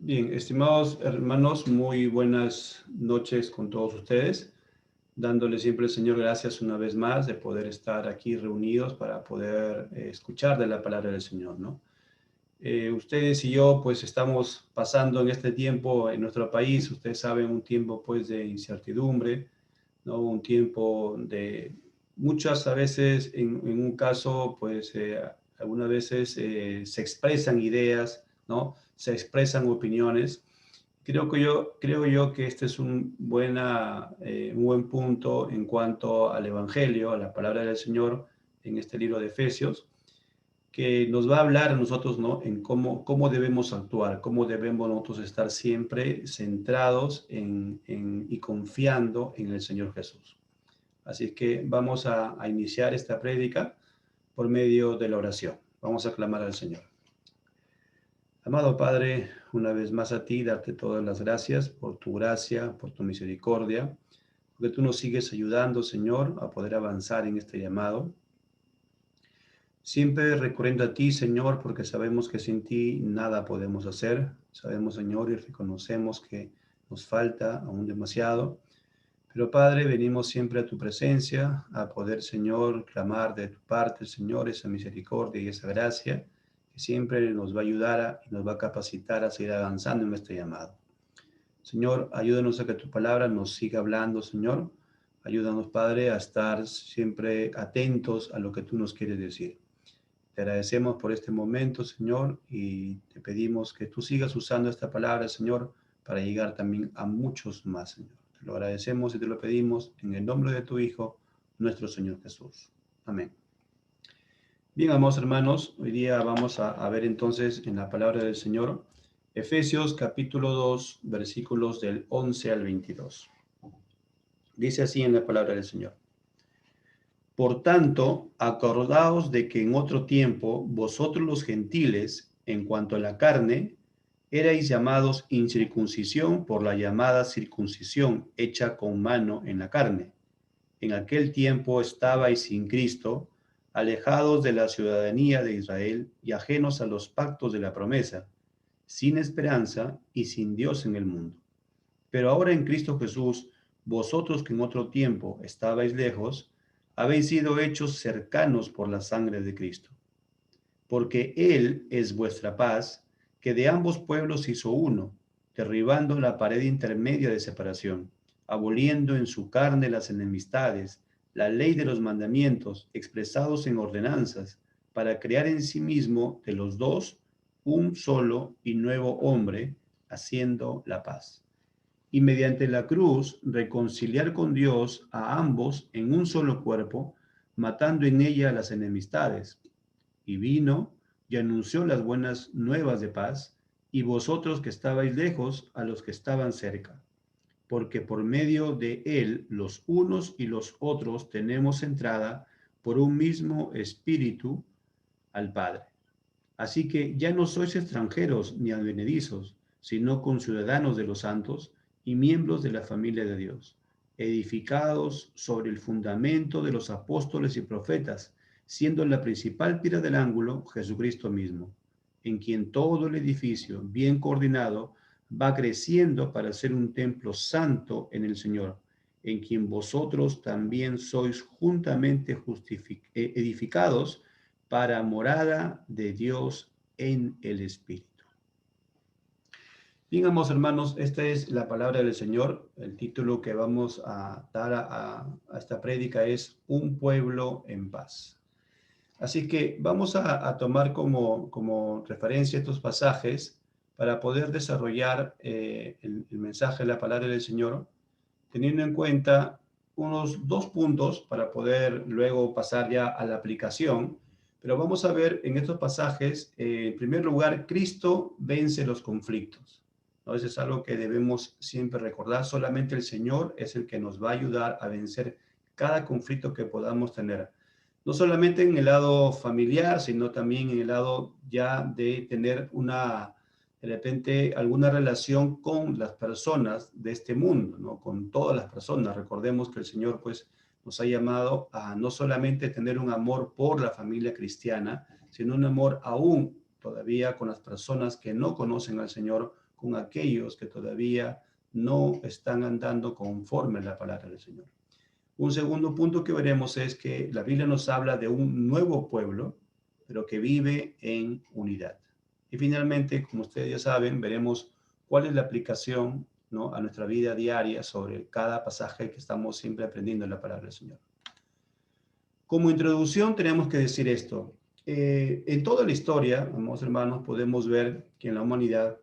Bien, estimados hermanos, muy buenas noches con todos ustedes, dándole siempre al Señor gracias una vez más de poder estar aquí reunidos para poder escuchar de la palabra del Señor, ¿no? Ustedes y yo pues estamos pasando en este tiempo en nuestro país, ustedes saben, un tiempo pues de incertidumbre, ¿no? Un tiempo de muchas a veces, en un caso pues algunas veces se expresan ideas, ¿no? Se expresan opiniones. Creo yo que este es un buen punto en cuanto al Evangelio, a la palabra del Señor en este libro de Efesios, que nos va a hablar a nosotros, ¿no? En cómo debemos actuar, cómo debemos nosotros estar siempre centrados y confiando en el Señor Jesús. Así que vamos a iniciar esta prédica por medio de la oración. Vamos a clamar al Señor. Amado Padre, una vez más a ti, darte todas las gracias por tu gracia, por tu misericordia, porque tú nos sigues ayudando, Señor, a poder avanzar en este llamado. Siempre recurriendo a ti, Señor, porque sabemos que sin ti nada podemos hacer. Sabemos, Señor, y reconocemos que nos falta aún demasiado. Pero, Padre, venimos siempre a tu presencia, a poder, Señor, clamar de tu parte, Señor, esa misericordia y esa gracia que siempre nos va a ayudar y nos va a capacitar a seguir avanzando en este llamado. Señor, ayúdanos a que tu palabra nos siga hablando, Señor. Ayúdanos, Padre, a estar siempre atentos a lo que tú nos quieres decir. Te agradecemos por este momento, Señor, y te pedimos que tú sigas usando esta palabra, Señor, para llegar también a muchos más, Señor. Te lo agradecemos y te lo pedimos en el nombre de tu Hijo, nuestro Señor Jesús. Amén. Bien, amados hermanos, hoy día vamos a ver entonces en la palabra del Señor, Efesios capítulo 2, versículos del 11 al 22. Dice así en la palabra del Señor. Por tanto, acordaos de que en otro tiempo vosotros los gentiles, en cuanto a la carne, erais llamados incircuncisión por la llamada circuncisión hecha con mano en la carne. En aquel tiempo estabais sin Cristo, alejados de la ciudadanía de Israel y ajenos a los pactos de la promesa, sin esperanza y sin Dios en el mundo. Pero ahora en Cristo Jesús, vosotros que en otro tiempo estabais lejos, habéis sido hechos cercanos por la sangre de Cristo. Porque Él es vuestra paz, que de ambos pueblos hizo uno, derribando la pared intermedia de separación, aboliendo en su carne las enemistades, la ley de los mandamientos expresados en ordenanzas, para crear en sí mismo de los dos un solo y nuevo hombre, haciendo la paz y mediante la cruz reconciliar con Dios a ambos en un solo cuerpo, matando en ella las enemistades. Y vino y anunció las buenas nuevas de paz, y vosotros que estabais lejos a los que estaban cerca, porque por medio de él los unos y los otros tenemos entrada por un mismo espíritu al Padre. Así que ya no sois extranjeros ni advenedizos, sino conciudadanos de los santos y miembros de la familia de Dios, edificados sobre el fundamento de los apóstoles y profetas, siendo la principal piedra del ángulo Jesucristo mismo, en quien todo el edificio, bien coordinado, va creciendo para ser un templo santo en el Señor, en quien vosotros también sois juntamente edificados para morada de Dios en el Espíritu. Bien, amados hermanos, esta es la palabra del Señor. El título que vamos a dar a esta prédica es Un pueblo en paz. Así que vamos a tomar como referencia estos pasajes para poder desarrollar el mensaje de la palabra del Señor, teniendo en cuenta unos 2 puntos para poder luego pasar ya a la aplicación. Pero vamos a ver en estos pasajes, en primer lugar, Cristo vence los conflictos, ¿no? Eso es algo que debemos siempre recordar. Solamente el Señor es el que nos va a ayudar a vencer cada conflicto que podamos tener. No solamente en el lado familiar, sino también en el lado ya de tener de repente, alguna relación con las personas de este mundo, ¿no? Con todas las personas. Recordemos que el Señor, pues, nos ha llamado a no solamente tener un amor por la familia cristiana, sino un amor aún todavía con las personas que no conocen al Señor, con aquellos que todavía no están andando conforme a la palabra del Señor. Un segundo punto que veremos es que la Biblia nos habla de un nuevo pueblo, pero que vive en unidad. Y finalmente, como ustedes ya saben, veremos cuál es la aplicación, ¿no?, a nuestra vida diaria sobre cada pasaje que estamos siempre aprendiendo en la palabra del Señor. Como introducción tenemos que decir esto. En toda la historia, amados hermanos, podemos ver que en la humanidad,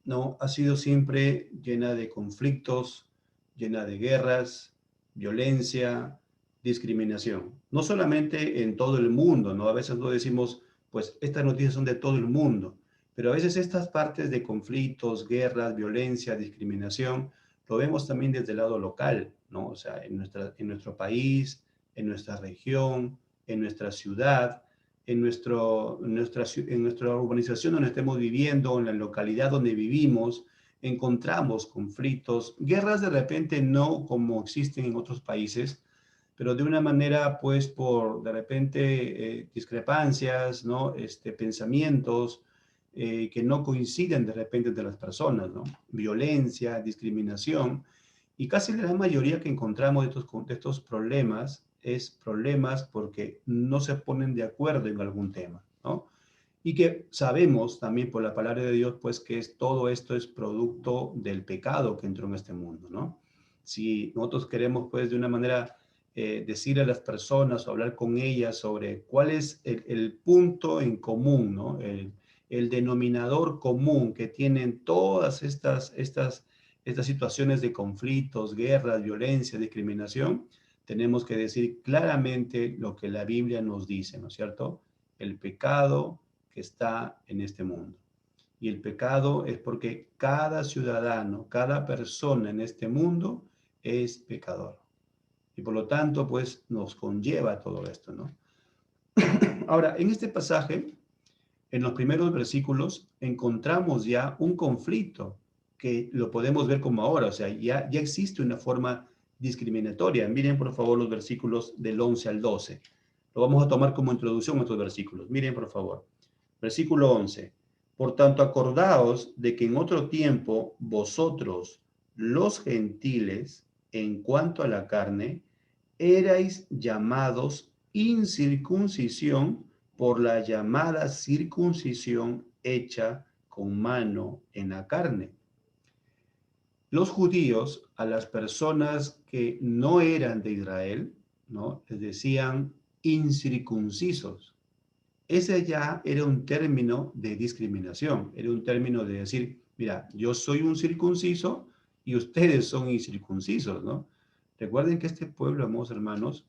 ¿no?, ha sido siempre llena de conflictos, llena de guerras, violencia, discriminación. No solamente en todo el mundo, ¿no? A veces no decimos, pues estas noticias son de todo el mundo, pero a veces estas partes de conflictos, guerras, violencia, discriminación, lo vemos también desde el lado local, ¿no? O sea, en nuestro país, en nuestra región, en nuestra ciudad, en nuestra urbanización donde estemos viviendo, en la localidad donde vivimos, encontramos conflictos, guerras de repente no como existen en otros países, pero de una manera, pues, por de repente discrepancias, ¿no? Pensamientos que no coinciden de repente entre las personas, ¿no? Violencia, discriminación, y casi la mayoría que encontramos de estos problemas es problemas porque no se ponen de acuerdo en algún tema, ¿no? Y que sabemos también por la palabra de Dios, pues que todo esto es producto del pecado que entró en este mundo, ¿no? Si nosotros queremos, pues, de una manera decir a las personas o hablar con ellas sobre cuál es el punto en común, ¿no? El denominador común que tienen todas estas situaciones de conflictos, guerras, violencia, discriminación, tenemos que decir claramente lo que la Biblia nos dice, ¿no es cierto? El pecado que está en este mundo. Y el pecado es porque cada ciudadano, cada persona en este mundo es pecador. Y por lo tanto, pues nos conlleva todo esto, ¿no? Ahora, en este pasaje, en los primeros versículos, encontramos ya un conflicto que lo podemos ver como ahora, o sea, ya existe una forma discriminatoria. Miren, por favor, los versículos del 11 al 12. Lo vamos a tomar como introducción a estos versículos. Miren, por favor. Versículo 11. Por tanto, acordaos de que en otro tiempo vosotros, los gentiles, en cuanto a la carne, erais llamados incircuncisión por la llamada circuncisión hecha con mano en la carne. Los judíos, a las personas que no eran de Israel, ¿no?, les decían incircuncisos. Ese ya era un término de discriminación, era un término de decir, mira, yo soy un circunciso y ustedes son incircuncisos, ¿no? Recuerden que este pueblo, amados hermanos,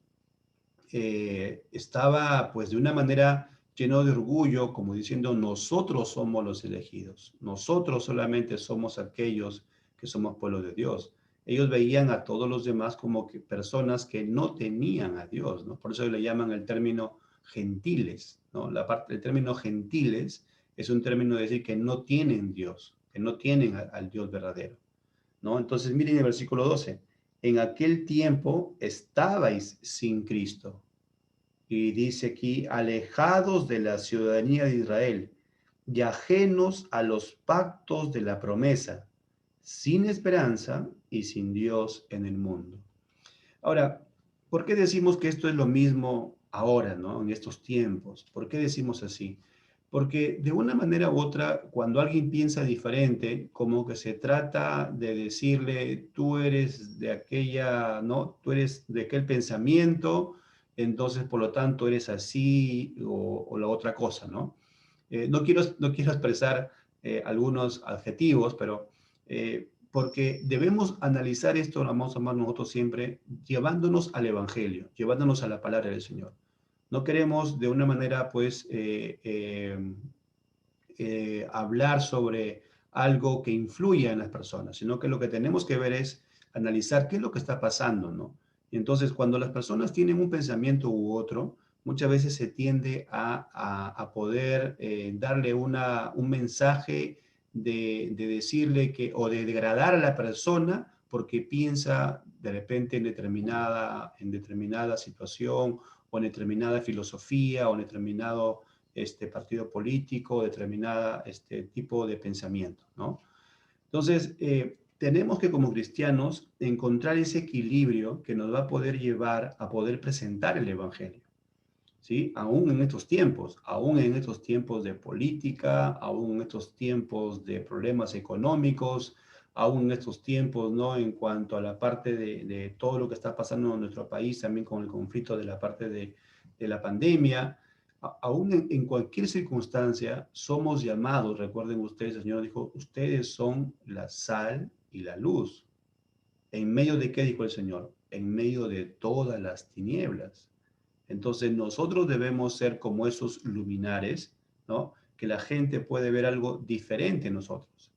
estaba pues de una manera lleno de orgullo, como diciendo, nosotros somos los elegidos, nosotros solamente somos aquellos que somos pueblo de Dios. Ellos veían a todos los demás como que personas que no tenían a Dios, ¿no? Por eso le llaman el término gentiles, ¿no? El término gentiles es un término de decir que no tienen Dios, que no tienen al Dios verdadero, ¿no? Entonces miren el versículo 12. En aquel tiempo estabais sin Cristo. Y dice aquí, alejados de la ciudadanía de Israel y ajenos a los pactos de la promesa, sin esperanza y sin Dios en el mundo. Ahora, ¿por qué decimos que esto es lo mismo ahora, ¿no? En estos tiempos? ¿Por qué decimos así? Porque de una manera u otra, cuando alguien piensa diferente, como que se trata de decirle, tú eres de aquella, ¿no? Tú eres de aquel pensamiento, entonces por lo tanto eres así o la otra cosa, ¿no? No quiero expresar algunos adjetivos, pero porque debemos analizar esto, lo vamos a amar nosotros siempre, llevándonos al Evangelio, llevándonos a la palabra del Señor. No queremos de una manera, pues, hablar sobre algo que influya en las personas, sino que lo que tenemos que ver es analizar qué es lo que está pasando, ¿no? Y entonces, cuando las personas tienen un pensamiento u otro, muchas veces se tiende a poder darle un mensaje de decirle que, o de degradar a la persona porque piensa de repente en determinada situación o en determinada filosofía o en determinado partido político, determinada tipo de pensamiento, ¿no? Entonces, tenemos que como cristianos encontrar ese equilibrio que nos va a poder llevar a poder presentar el Evangelio. ¿Sí? Aún en estos tiempos de política, aún en estos tiempos de problemas económicos, aún en estos tiempos, ¿no? En cuanto a la parte de todo lo que está pasando en nuestro país, también con el conflicto de la parte de la pandemia, aún en cualquier circunstancia, somos llamados, recuerden ustedes, el Señor dijo, ustedes son la sal y la luz. ¿En medio de qué dijo el Señor? En medio de todas las tinieblas. Entonces nosotros debemos ser como esos luminares, ¿no? Que la gente puede ver algo diferente en nosotros.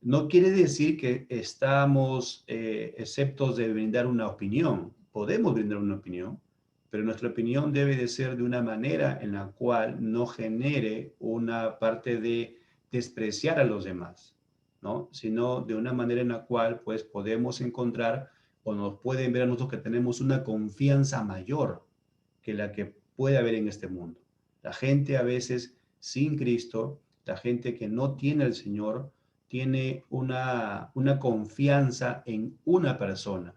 No quiere decir que estamos exceptos de brindar una opinión. Podemos brindar una opinión, pero nuestra opinión debe de ser de una manera en la cual no genere una parte de despreciar a los demás, ¿no? Sino de una manera en la cual pues podemos encontrar o nos pueden ver a nosotros que tenemos una confianza mayor que la que puede haber en este mundo. La gente a veces sin Cristo, la gente que no tiene al Señor, tiene una confianza en una persona.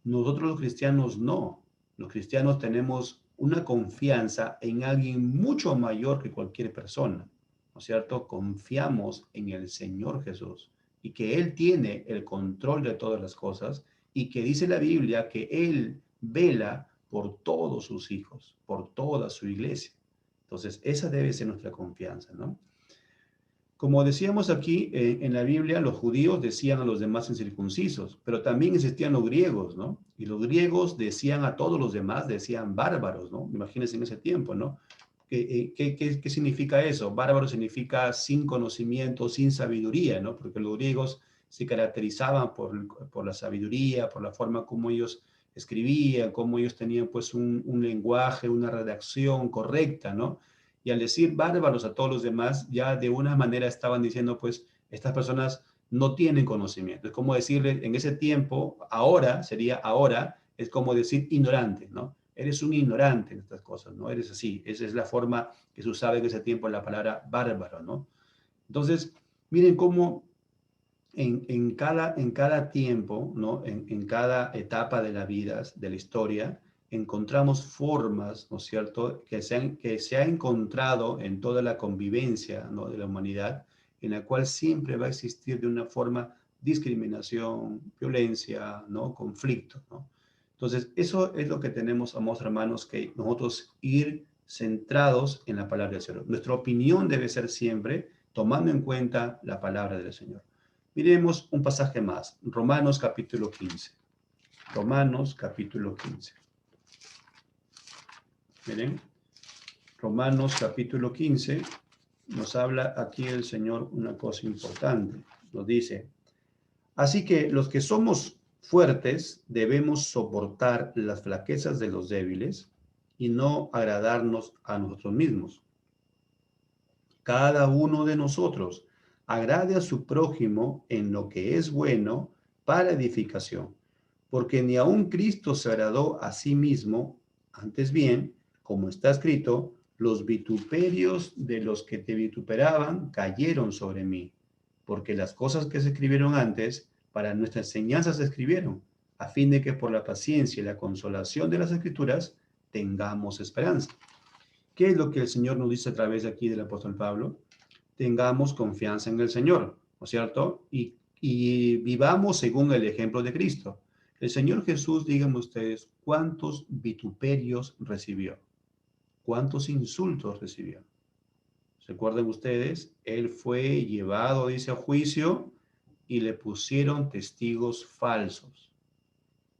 Nosotros los cristianos no. Los cristianos tenemos una confianza en alguien mucho mayor que cualquier persona. ¿No es cierto? Confiamos en el Señor Jesús y que Él tiene el control de todas las cosas y que dice la Biblia que Él vela por todos sus hijos, por toda su iglesia. Entonces, esa debe ser nuestra confianza, ¿no? Como decíamos aquí, en la Biblia, los judíos decían a los demás incircuncisos, pero también existían los griegos, ¿no? Y los griegos decían a todos los demás, decían bárbaros, ¿no? Imagínense en ese tiempo, ¿no? ¿Qué significa eso? Bárbaro significa sin conocimiento, sin sabiduría, ¿no? Porque los griegos se caracterizaban por la sabiduría, por la forma como ellos escribían, cómo ellos tenían pues un lenguaje, una redacción correcta, ¿no? Y al decir bárbaros a todos los demás, ya de una manera estaban diciendo, pues, estas personas no tienen conocimiento. Es como decirle en ese tiempo, ahora, sería ahora, es como decir ignorante, ¿no? Eres un ignorante en estas cosas, ¿no? Eres así. Esa es la forma que se usaba en ese tiempo la palabra bárbaro, ¿no? Entonces, miren cómo en cada tiempo, ¿no? En cada etapa de la vida, de la historia, encontramos formas, ¿no es cierto?, que se ha encontrado en toda la convivencia, ¿no?, de la humanidad, en la cual siempre va a existir de una forma discriminación, violencia, ¿no?, conflicto, ¿no? Entonces, eso es lo que tenemos, amados hermanos, que nosotros ir centrados en la palabra del Señor. Nuestra opinión debe ser siempre tomando en cuenta la palabra del Señor. Miremos un pasaje más, Romanos capítulo 15. Romanos capítulo 15. Miren, Romanos capítulo 15 nos habla aquí el Señor una cosa importante. Nos dice, así que los que somos fuertes debemos soportar las flaquezas de los débiles y no agradarnos a nosotros mismos. Cada uno de nosotros agrade a su prójimo en lo que es bueno para edificación, porque ni aun Cristo se agradó a sí mismo, antes bien, como está escrito, los vituperios de los que te vituperaban cayeron sobre mí, porque las cosas que se escribieron antes, para nuestra enseñanza se escribieron, a fin de que por la paciencia y la consolación de las Escrituras tengamos esperanza. ¿Qué es lo que el Señor nos dice a través de aquí del apóstol Pablo? Tengamos confianza en el Señor, ¿no es cierto? Y vivamos según el ejemplo de Cristo. El Señor Jesús, díganme ustedes, ¿cuántos vituperios recibió? ¿Cuántos insultos recibió? ¿Recuerden ustedes? Él fue llevado, dice, a juicio y le pusieron testigos falsos.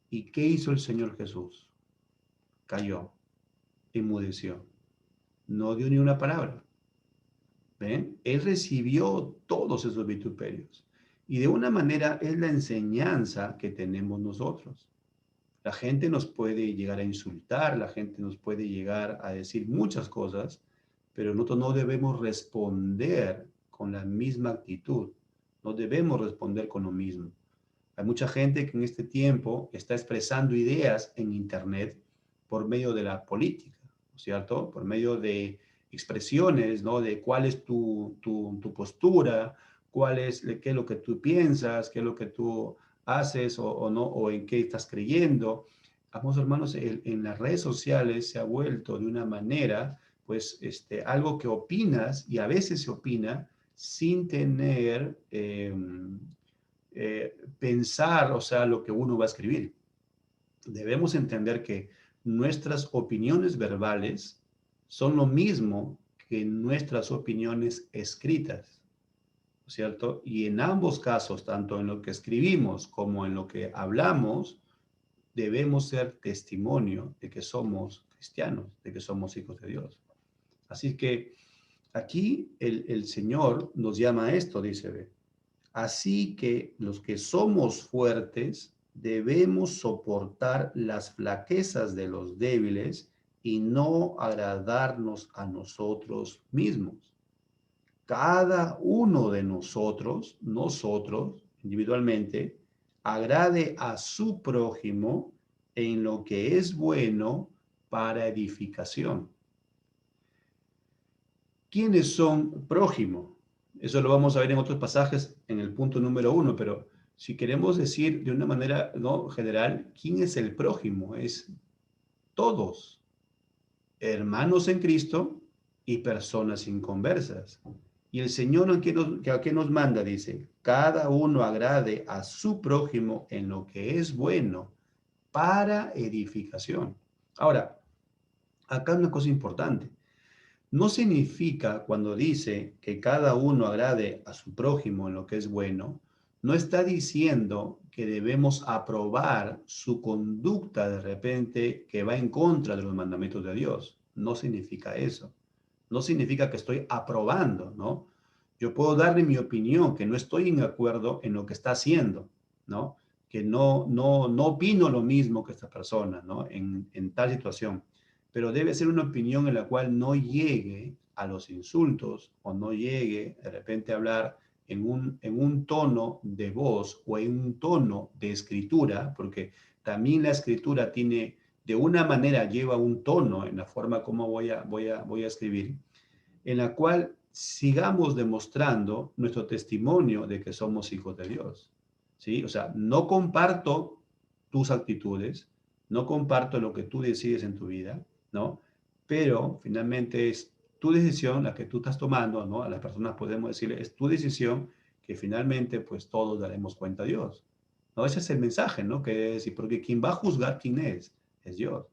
¿Y qué hizo el Señor Jesús? Cayó, enmudeció, no dio ni una palabra. ¿Ven? Él recibió todos esos vituperios. Y de una manera es la enseñanza que tenemos nosotros. La gente nos puede llegar a insultar, la gente nos puede llegar a decir muchas cosas, pero nosotros no debemos responder con la misma actitud. No debemos responder con lo mismo. Hay mucha gente que en este tiempo está expresando ideas en Internet por medio de la política, ¿no es cierto? Por medio de expresiones, ¿no? De cuál es tu postura, qué es lo que tú piensas, qué es lo que tú haces o no, o en qué estás creyendo. Vamos, hermanos, en las redes sociales se ha vuelto de una manera, pues, algo que opinas y a veces se opina sin tener, pensar, o sea, lo que uno va a escribir. Debemos entender que nuestras opiniones verbales son lo mismo que nuestras opiniones escritas, ¿cierto? Y en ambos casos, tanto en lo que escribimos como en lo que hablamos, debemos ser testimonio de que somos cristianos, de que somos hijos de Dios. Así que aquí el Señor nos llama a esto, dice, ve. Así que los que somos fuertes debemos soportar las flaquezas de los débiles y no agradarnos a nosotros mismos. Cada uno de nosotros individualmente, agrade a su prójimo en lo que es bueno para edificación. ¿Quiénes son prójimo? Eso lo vamos a ver en otros pasajes en el punto número 1, pero si queremos decir de una manera no general, ¿quién es el prójimo? Es todos, hermanos en Cristo y personas inconversas. Y el Señor ¿a qué nos manda? Dice, cada uno agrade a su prójimo en lo que es bueno para edificación. Ahora, acá una cosa importante. No significa cuando dice que cada uno agrade a su prójimo en lo que es bueno, no está diciendo que debemos aprobar su conducta de repente que va en contra de los mandamientos de Dios. No significa eso. No significa que estoy aprobando, ¿no? Yo puedo darle mi opinión, que no estoy en acuerdo en lo que está haciendo, ¿no? Que no opino lo mismo que esta persona, ¿no? En tal situación. Pero debe ser una opinión en la cual no llegue a los insultos o no llegue de repente a hablar en un tono de voz o en un tono de escritura, porque también la escritura tiene, de una manera lleva un tono en la forma como voy a escribir, en la cual sigamos demostrando nuestro testimonio de que somos hijos de Dios. ¿Sí? O sea, no comparto tus actitudes, no comparto lo que tú decides en tu vida, ¿no? Pero finalmente es tu decisión la que tú estás tomando, ¿no? A las personas podemos decirle, es tu decisión que finalmente pues todos daremos cuenta a Dios. ¿No? Ese es el mensaje, ¿no? Que es, y porque quien va a juzgar quién es Dios,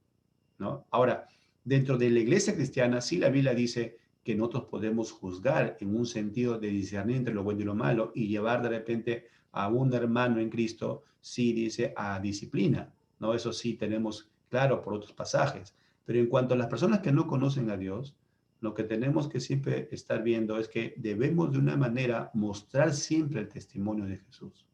¿no? Ahora, dentro de la iglesia cristiana, sí la Biblia dice que nosotros podemos juzgar en un sentido de discernir entre lo bueno y lo malo y llevar de repente a un hermano en Cristo, sí dice, a disciplina, ¿no? Eso sí tenemos claro por otros pasajes. Pero en cuanto a las personas que no conocen a Dios, lo que tenemos que siempre estar viendo es que debemos de una manera mostrar siempre el testimonio de Jesús.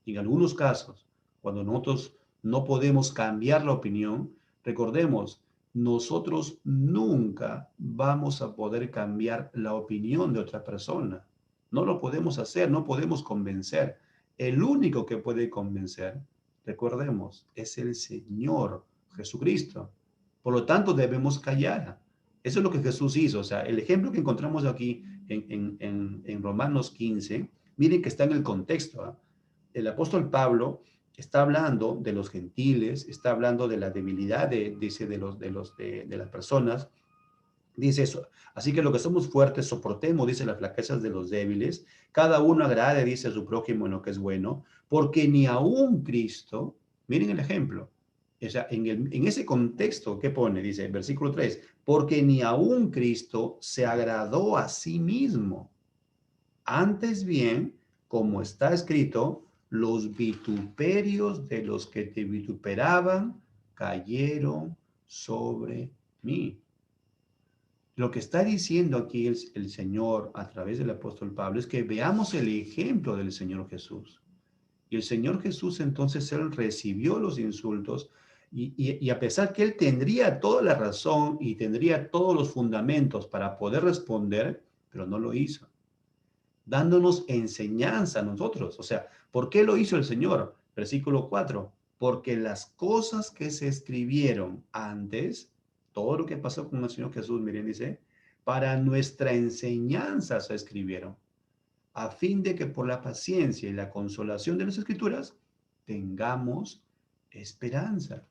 Y en algunos casos, cuando nosotros no podemos cambiar la opinión, recordemos, nosotros nunca vamos a poder cambiar la opinión de otra persona. No lo podemos hacer, no podemos convencer. El único que puede convencer, recordemos, es el Señor Jesucristo. Por lo tanto, debemos callar. Eso es lo que Jesús hizo. O sea, el ejemplo que encontramos aquí en Romanos 15, miren que está en el contexto. ¿Ah? El apóstol Pablo está hablando de los gentiles, está hablando de la debilidad dice, de las personas, dice eso. Así que lo que somos fuertes, soportemos, dice, las flaquezas de los débiles, cada uno agrade, dice, a su prójimo en lo que es bueno, porque ni aún Cristo, miren el ejemplo, o sea, en ese contexto, ¿qué pone? Dice, versículo 3, porque ni aún Cristo se agradó a sí mismo. Antes bien, como está escrito, los vituperios de los que te vituperaban cayeron sobre mí. Lo que está diciendo aquí el Señor a través del apóstol Pablo es que veamos el ejemplo del Señor Jesús. Y el Señor Jesús entonces él recibió los insultos y a pesar que él tendría toda la razón y tendría todos los fundamentos para poder responder, pero no lo hizo, dándonos enseñanza a nosotros. O sea, ¿por qué lo hizo el Señor? Versículo 4, porque las cosas que se escribieron antes, todo lo que pasó con el Señor Jesús, miren, dice, para nuestra enseñanza se escribieron. a fin de que por la paciencia y la consolación de las Escrituras tengamos esperanza.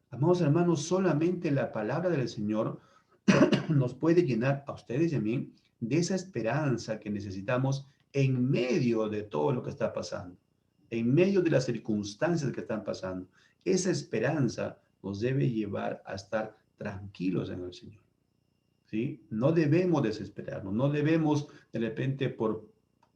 Amados hermanos, solamente la palabra del Señor nos puede llenar a ustedes y a mí de esa esperanza que necesitamos en medio de todo lo que está pasando, en medio de las circunstancias que están pasando. Esa esperanza nos debe llevar a estar tranquilos en el Señor, ¿sí? No debemos desesperarnos, no debemos de repente por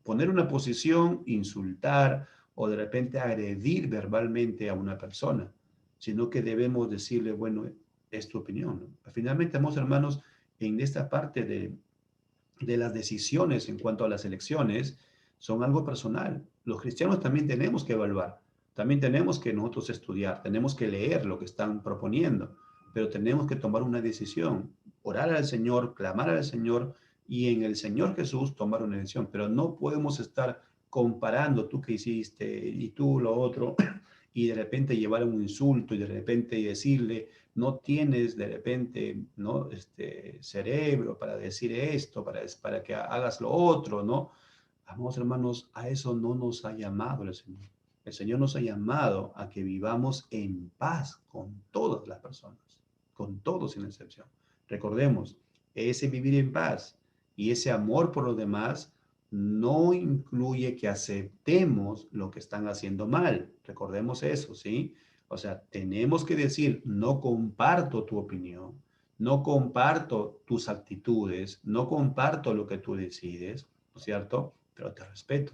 poner una posición, insultar o de repente agredir verbalmente a una persona, sino que debemos decirle, bueno, es tu opinión, ¿no? Finalmente, amados hermanos, en esta parte de las decisiones en cuanto a las elecciones, son algo personal. Los cristianos también tenemos que evaluar, también tenemos que nosotros estudiar, tenemos que leer lo que están proponiendo, pero tenemos que tomar una decisión, orar al Señor, clamar al Señor y en el Señor Jesús tomar una decisión, pero no podemos estar comparando tú qué hiciste y tú lo otro y de repente llevar un insulto y de repente decirle, no tienes de repente, ¿no? Cerebro para decir esto, para que hagas lo otro, ¿no? Amados hermanos, a eso no nos ha llamado el Señor. El Señor nos ha llamado a que vivamos en paz con todas las personas, con todos sin excepción. Recordemos, ese vivir en paz y ese amor por los demás no incluye que aceptemos lo que están haciendo mal. Recordemos eso, ¿sí? O sea, tenemos que decir, no comparto tu opinión, no comparto tus actitudes, no comparto lo que tú decides, ¿no es cierto? Pero te respeto.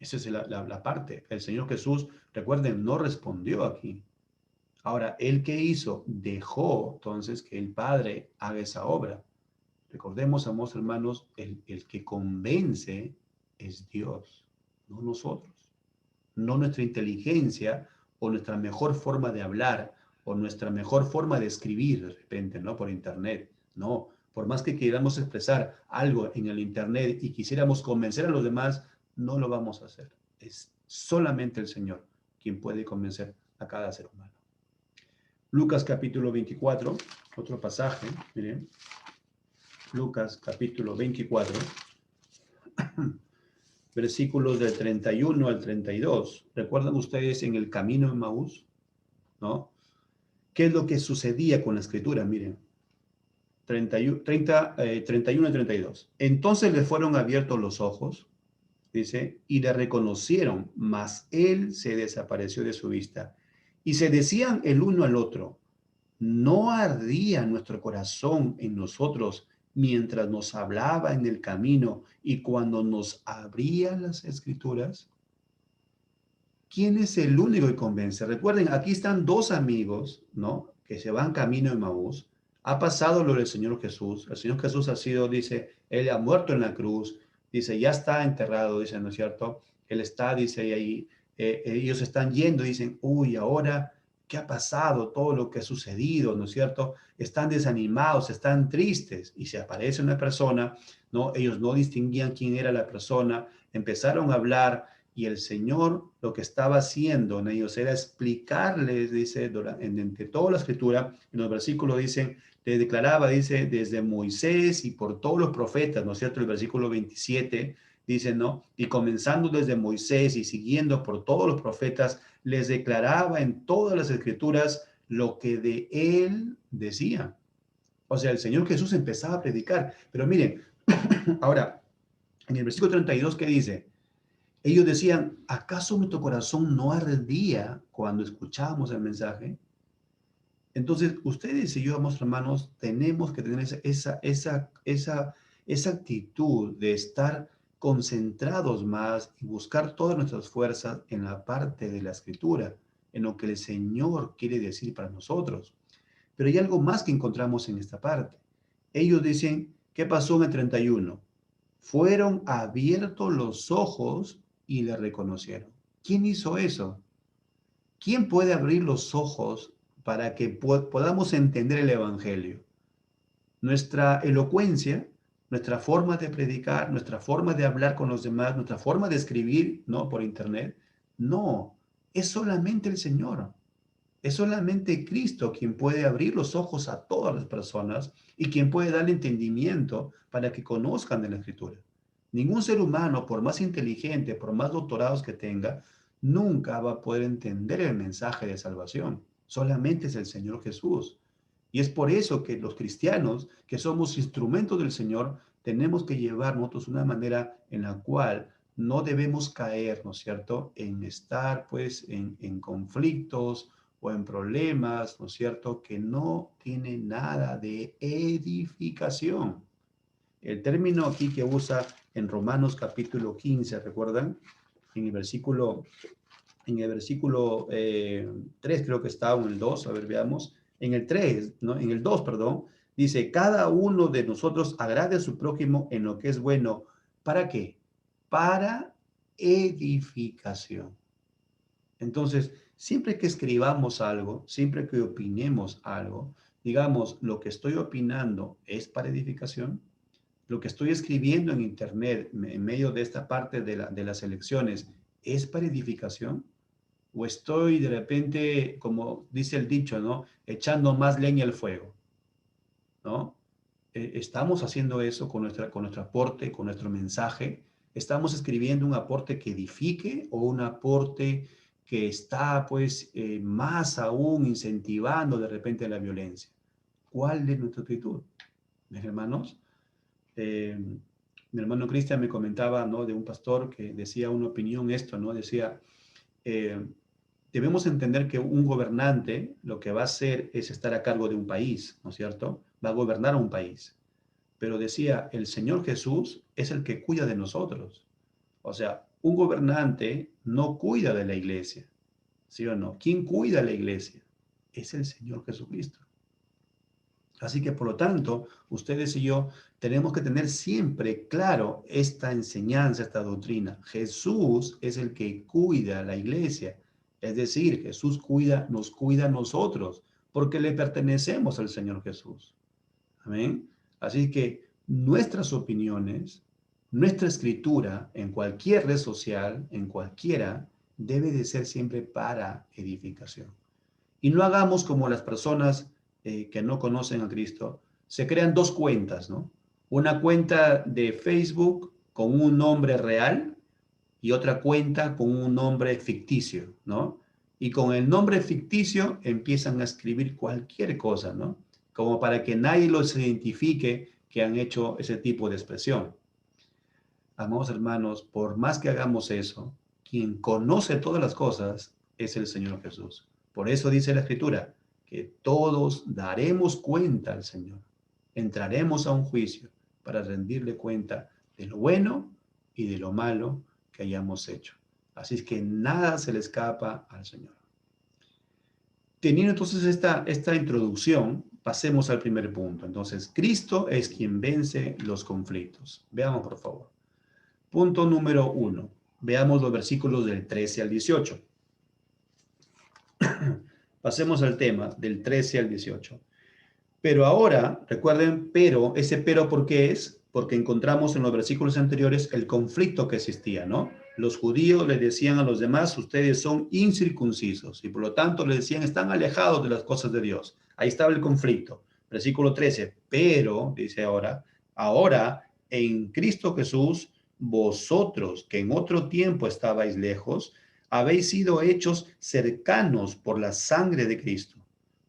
Esa es la parte. El Señor Jesús, recuerden, no respondió aquí. Ahora, ¿él qué hizo? Dejó entonces que el Padre haga esa obra. Recordemos, amados hermanos, el que convence es Dios, no nosotros. No nuestra inteligencia o nuestra mejor forma de hablar o nuestra mejor forma de escribir de repente, ¿no? Por internet. No, por más que queramos expresar algo en el internet y quisiéramos convencer a los demás, no lo vamos a hacer. Es solamente el Señor quien puede convencer a cada ser humano. Lucas capítulo 24, otro pasaje, miren. Lucas capítulo 24, versículos del 31 al 32. ¿Recuerdan ustedes en el camino en Maús? ¿No? ¿Qué es lo que sucedía con la escritura? Miren, 31 y 32. Entonces le fueron abiertos los ojos, dice, y le reconocieron, mas él se desapareció de su vista. Y se decían el uno al otro, ¿no ardía nuestro corazón en nosotros mientras nos hablaba en el camino y cuando nos abría las escrituras? ¿Quién es el único que convence? Recuerden, aquí están dos amigos, ¿no? Que se van camino de Maús. Ha pasado lo del Señor Jesús. El Señor Jesús ha sido, dice, Él ha muerto en la cruz. Dice, ya está enterrado, dice, ¿no es cierto? Él está, dice, y ahí ellos están yendo, dicen, uy, ahora, ¿qué ha pasado? Todo lo que ha sucedido, ¿no es cierto? Están desanimados, están tristes. Y se aparece una persona, ¿no? Ellos no distinguían quién era la persona. Empezaron a hablar y el Señor lo que estaba haciendo en ellos era explicarles, dice, entre toda la escritura, en los versículos dicen, le declaraba, dice, desde Moisés y por todos los profetas, ¿no es cierto? El versículo 27 dice, ¿no? Y comenzando desde Moisés y siguiendo por todos los profetas, les declaraba en todas las escrituras lo que de él decía. O sea, el Señor Jesús empezaba a predicar. Pero miren, ahora, en el versículo 32, ¿qué dice? Ellos decían, ¿acaso nuestro corazón no ardía cuando escuchábamos el mensaje? Entonces, ustedes y yo, amados hermanos, tenemos que tener esa actitud de estar concentrados más y buscar todas nuestras fuerzas en la parte de la escritura, en lo que el Señor quiere decir para nosotros. Pero hay algo más que encontramos en esta parte. Ellos dicen, ¿qué pasó en el 31? Fueron abiertos los ojos y le reconocieron. ¿Quién hizo eso? ¿Quién puede abrir los ojos para que podamos entender el Evangelio? Nuestra elocuencia, nuestra forma de predicar, nuestra forma de hablar con los demás, nuestra forma de escribir, ¿no? Por internet. No, es solamente el Señor. Es solamente Cristo quien puede abrir los ojos a todas las personas y quien puede darle entendimiento para que conozcan de la Escritura. Ningún ser humano, por más inteligente, por más doctorados que tenga, nunca va a poder entender el mensaje de salvación. Solamente es el Señor Jesús. Y es por eso que los cristianos, que somos instrumentos del Señor, tenemos que llevar nosotros una manera en la cual no debemos caer, ¿no es cierto?, en estar pues en conflictos o en problemas, ¿no es cierto?, que no tiene nada de edificación. El término aquí que usa en Romanos capítulo 15, ¿recuerdan? En el versículo, en el versículo 3 creo que está, o en el 2, a ver, veamos. En el 3, ¿no? En el 2, perdón, dice, cada uno de nosotros agrade a su prójimo en lo que es bueno. ¿Para qué? Para edificación. Entonces, siempre que escribamos algo, siempre que opinemos algo, digamos, lo que estoy opinando es para edificación. Lo que estoy escribiendo en Internet, en medio de esta parte de las elecciones, ¿es para edificación? ¿O estoy de repente, como dice el dicho, ¿no? Echando más leña al fuego, ¿no? Estamos haciendo eso con nuestro aporte, con nuestro mensaje. Estamos escribiendo un aporte que edifique o un aporte que está, pues, más aún incentivando de repente la violencia. ¿Cuál es nuestra actitud, mis hermanos? eh, Mi hermano Cristian me comentaba, ¿no?, de un pastor que decía una opinión esto, ¿no? Decía, eh, debemos entender que un gobernante lo que va a hacer es estar a cargo de un país, ¿no es cierto? Va a gobernar un país. Pero decía, el Señor Jesús es el que cuida de nosotros. O sea, un gobernante no cuida de la iglesia, ¿sí o no? ¿Quién cuida la iglesia? Es el Señor Jesucristo. Así que, por lo tanto, ustedes y yo tenemos que tener siempre claro esta enseñanza, esta doctrina. Jesús es el que cuida a la iglesia. Es decir, Jesús nos cuida a nosotros, porque le pertenecemos al Señor Jesús. Amén. Así que nuestras opiniones, nuestra escritura en cualquier red social, en cualquiera, debe de ser siempre para edificación. Y no hagamos como las personas que no conocen a Cristo, se crean dos cuentas, ¿no? Una cuenta de Facebook con un nombre real y otra cuenta con un nombre ficticio, ¿no? Y con el nombre ficticio empiezan a escribir cualquier cosa, ¿no? Como para que nadie los identifique que han hecho ese tipo de expresión. Amados hermanos, por más que hagamos eso, quien conoce todas las cosas es el Señor Jesús. Por eso dice la Escritura, que todos daremos cuenta al Señor. Entraremos a un juicio para rendirle cuenta de lo bueno y de lo malo que hayamos hecho. Así es que nada se le escapa al Señor. Teniendo entonces esta introducción, pasemos al primer punto. Entonces, Cristo es quien vence los conflictos. Veamos, por favor. Punto número 1. Veamos los versículos del 13 al 18. Pasemos al tema del 13 al 18. Pero ahora, recuerden, pero, ese pero ¿por qué es? Porque encontramos en los versículos anteriores el conflicto que existía, ¿no? Los judíos le decían a los demás, ustedes son incircuncisos, y por lo tanto le decían, están alejados de las cosas de Dios. Ahí estaba el conflicto. Versículo 13, pero, dice ahora en Cristo Jesús, vosotros que en otro tiempo estabais lejos, habéis sido hechos cercanos por la sangre de Cristo,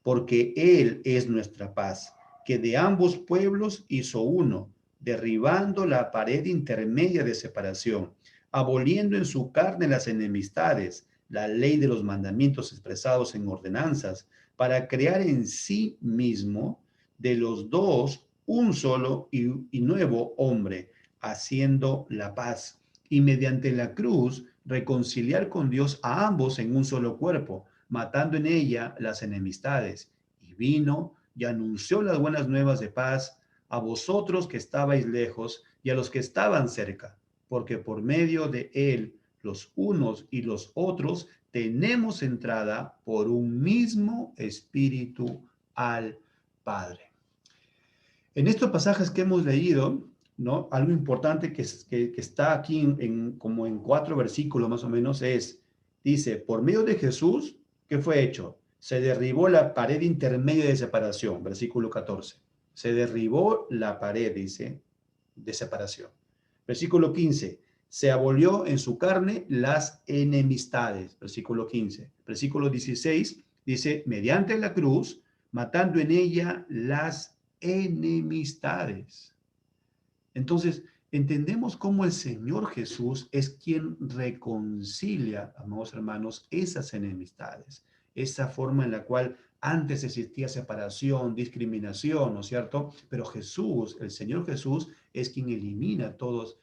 porque Él es nuestra paz, que de ambos pueblos hizo uno, derribando la pared intermedia de separación, aboliendo en su carne las enemistades, la ley de los mandamientos expresados en ordenanzas, para crear en sí mismo de los dos un solo y nuevo hombre, haciendo la paz, y mediante la cruz reconciliar con Dios a ambos en un solo cuerpo, matando en ella las enemistades. Y vino y anunció las buenas nuevas de paz a vosotros que estabais lejos y a los que estaban cerca, porque por medio de él los unos y los otros tenemos entrada por un mismo espíritu al Padre. En estos pasajes que hemos leído, ¿no?, algo importante que está aquí como en 4 versículos más o menos dice, por medio de Jesús, ¿qué fue hecho? Se derribó la pared intermedia de separación, versículo 14. Se derribó la pared, dice, de separación. Versículo 15. Se abolió en su carne las enemistades. Versículo 15. Versículo 16 dice, mediante la cruz, matando en ella las enemistades. Entonces, entendemos cómo el Señor Jesús es quien reconcilia, amados hermanos, esas enemistades, esa forma en la cual antes existía separación, discriminación, ¿no es cierto? Pero Jesús, el Señor Jesús, es quien elimina todos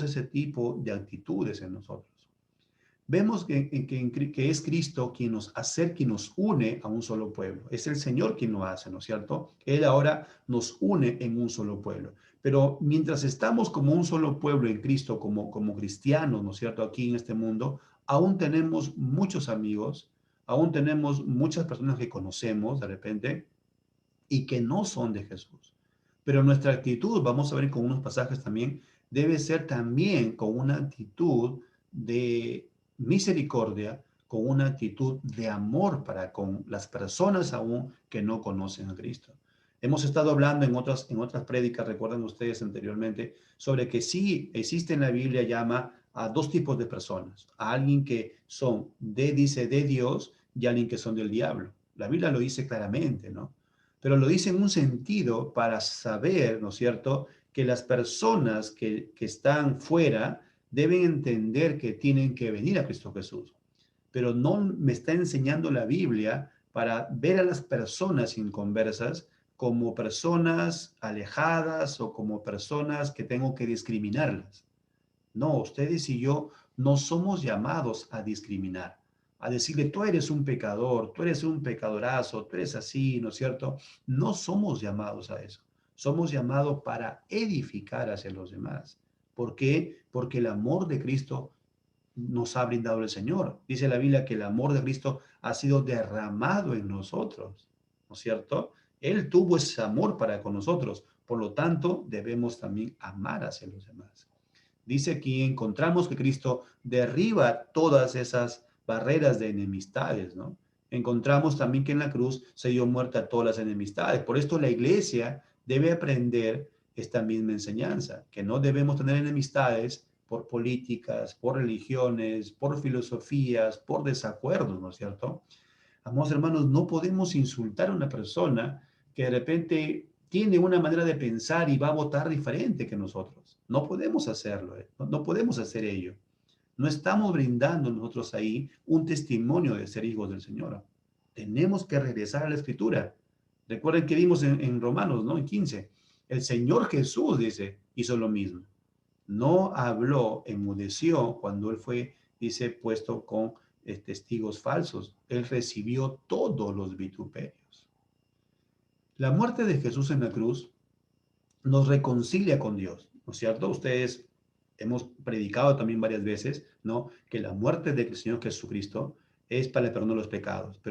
ese tipo de actitudes en nosotros. Vemos que es Cristo quien nos acerca y nos une a un solo pueblo. Es el Señor quien lo hace, ¿no es cierto? Él ahora nos une en un solo pueblo. Pero mientras estamos como un solo pueblo en Cristo, como cristianos, ¿no es cierto? Aquí en este mundo, aún tenemos muchos amigos, aún tenemos muchas personas que conocemos de repente y que no son de Jesús. Pero nuestra actitud, vamos a ver con unos pasajes también, debe ser también con una actitud de misericordia, con una actitud de amor para con las personas aún que no conocen a Cristo. Hemos estado hablando en otras prédicas, recuerdan ustedes anteriormente, sobre que sí existe en la Biblia llama a dos tipos de personas, a alguien que son dice, de Dios y a alguien que son del diablo. La Biblia lo dice claramente, ¿no? Pero lo dice en un sentido para saber, ¿no es cierto?, que las personas que están fuera deben entender que tienen que venir a Cristo Jesús. Pero no me está enseñando la Biblia para ver a las personas inconversas como personas alejadas o como personas que tengo que discriminarlas. No, ustedes y yo no somos llamados a discriminar, a decirle, tú eres un pecador, tú eres un pecadorazo, tú eres así, ¿no es cierto? No somos llamados a eso. Somos llamados para edificar hacia los demás. ¿Por qué? Porque el amor de Cristo nos ha brindado el Señor. Dice la Biblia que el amor de Cristo ha sido derramado en nosotros, ¿no es cierto? Él tuvo ese amor para con nosotros. Por lo tanto, debemos también amar hacia los demás. Dice aquí, encontramos que Cristo derriba todas esas barreras de enemistades, ¿no? Encontramos también que en la cruz se dio muerte a todas las enemistades. Por esto la iglesia debe aprender esta misma enseñanza, que no debemos tener enemistades por políticas, por religiones, por filosofías, por desacuerdos, ¿no es cierto? Amados hermanos, no podemos insultar a una persona que de repente tiene una manera de pensar y va a votar diferente que nosotros. No podemos hacerlo, no podemos hacer ello. No estamos brindando nosotros ahí un testimonio de ser hijos del Señor. Tenemos que regresar a la Escritura. Recuerden que vimos en Romanos, ¿no? En 15. El Señor Jesús, dice, hizo lo mismo. No habló, enmudeció cuando él fue, dice, puesto con testigos falsos. Él recibió todos los vituperios. La muerte de Jesús en la cruz nos reconcilia con Dios, ¿no es cierto? Ustedes hemos predicado también varias veces, ¿no? Que la muerte del Señor Jesucristo es para el perdón de los pecados.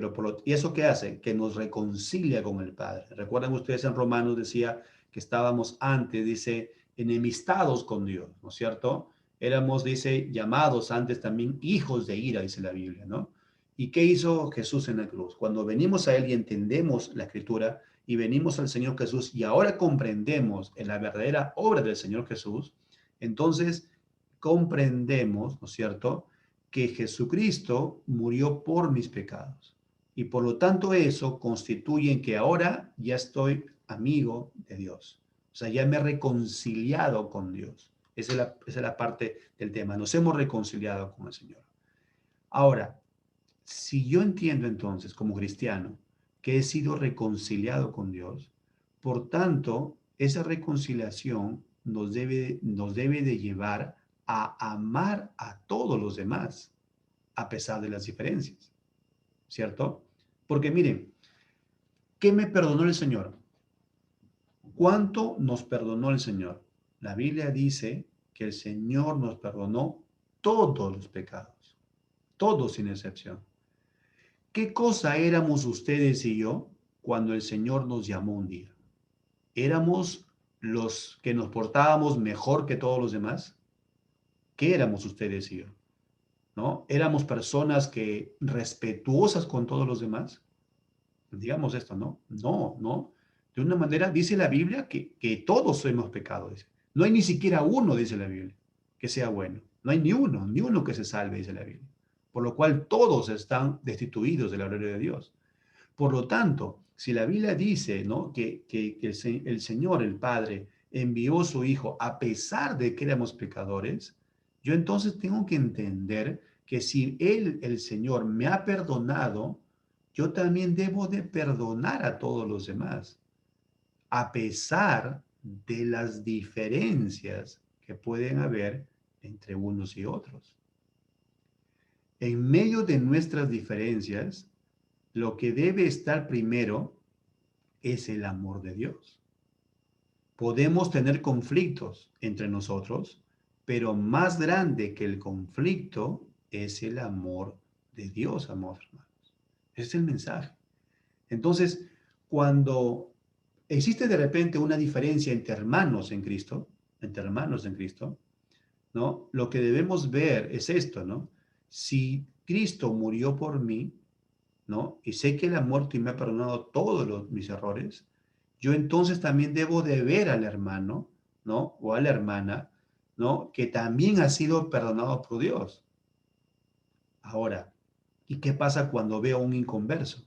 ¿Y eso qué hace? Que nos reconcilia con el Padre. Recuerdan ustedes en Romanos decía que estábamos antes, dice, enemistados con Dios, ¿no es cierto? Éramos, dice, llamados antes también hijos de ira, dice la Biblia, ¿no? ¿Y qué hizo Jesús en la cruz? Cuando venimos a Él y entendemos la Escritura, y venimos al Señor Jesús y ahora comprendemos en la verdadera obra del Señor Jesús, entonces comprendemos, ¿no es cierto?, que Jesucristo murió por mis pecados. Y por lo tanto eso constituye en que ahora ya estoy amigo de Dios. O sea, ya me he reconciliado con Dios. Esa es la parte del tema. Nos hemos reconciliado con el Señor. Ahora, si yo entiendo entonces como cristiano que he sido reconciliado con Dios, por tanto, esa reconciliación nos debe de llevar a amar a todos los demás, a pesar de las diferencias, ¿cierto? Porque miren, ¿qué me perdonó el Señor? ¿Cuánto nos perdonó el Señor? La Biblia dice que el Señor nos perdonó todos los pecados, todos sin excepción. ¿Qué cosa éramos ustedes y yo cuando el Señor nos llamó un día? ¿Éramos los que nos portábamos mejor que todos los demás? ¿Qué éramos ustedes y yo? ¿No? ¿Éramos personas que respetuosas con todos los demás? Digamos esto, ¿no? No, no. De una manera, dice la Biblia que todos hemos pecado. Dice. No hay ni siquiera uno, dice la Biblia. que sea bueno. No hay ni uno que se salve, dice la Biblia. Por lo cual todos están destituidos de la gloria de Dios. Por lo tanto, si la Biblia dice, ¿no?, que el Señor, el Padre, envió a su Hijo a pesar de que éramos pecadores, yo entonces tengo que entender que si Él, el Señor, me ha perdonado, yo también debo de perdonar a todos los demás, a pesar de las diferencias que pueden haber entre unos y otros. En medio de nuestras diferencias, lo que debe estar primero es el amor de Dios. Podemos tener conflictos entre nosotros, pero más grande que el conflicto es el amor de Dios, amados hermanos. Ese es el mensaje. Entonces, cuando existe de repente una diferencia entre hermanos en Cristo, ¿no? Lo que debemos ver es esto, ¿no? Si Cristo murió por mí, ¿no? Y sé que Él ha muerto y me ha perdonado todos mis errores, yo entonces también debo de ver al hermano, ¿no? O a la hermana, ¿no? Que también ha sido perdonado por Dios. Ahora, ¿y qué pasa cuando veo a un inconverso?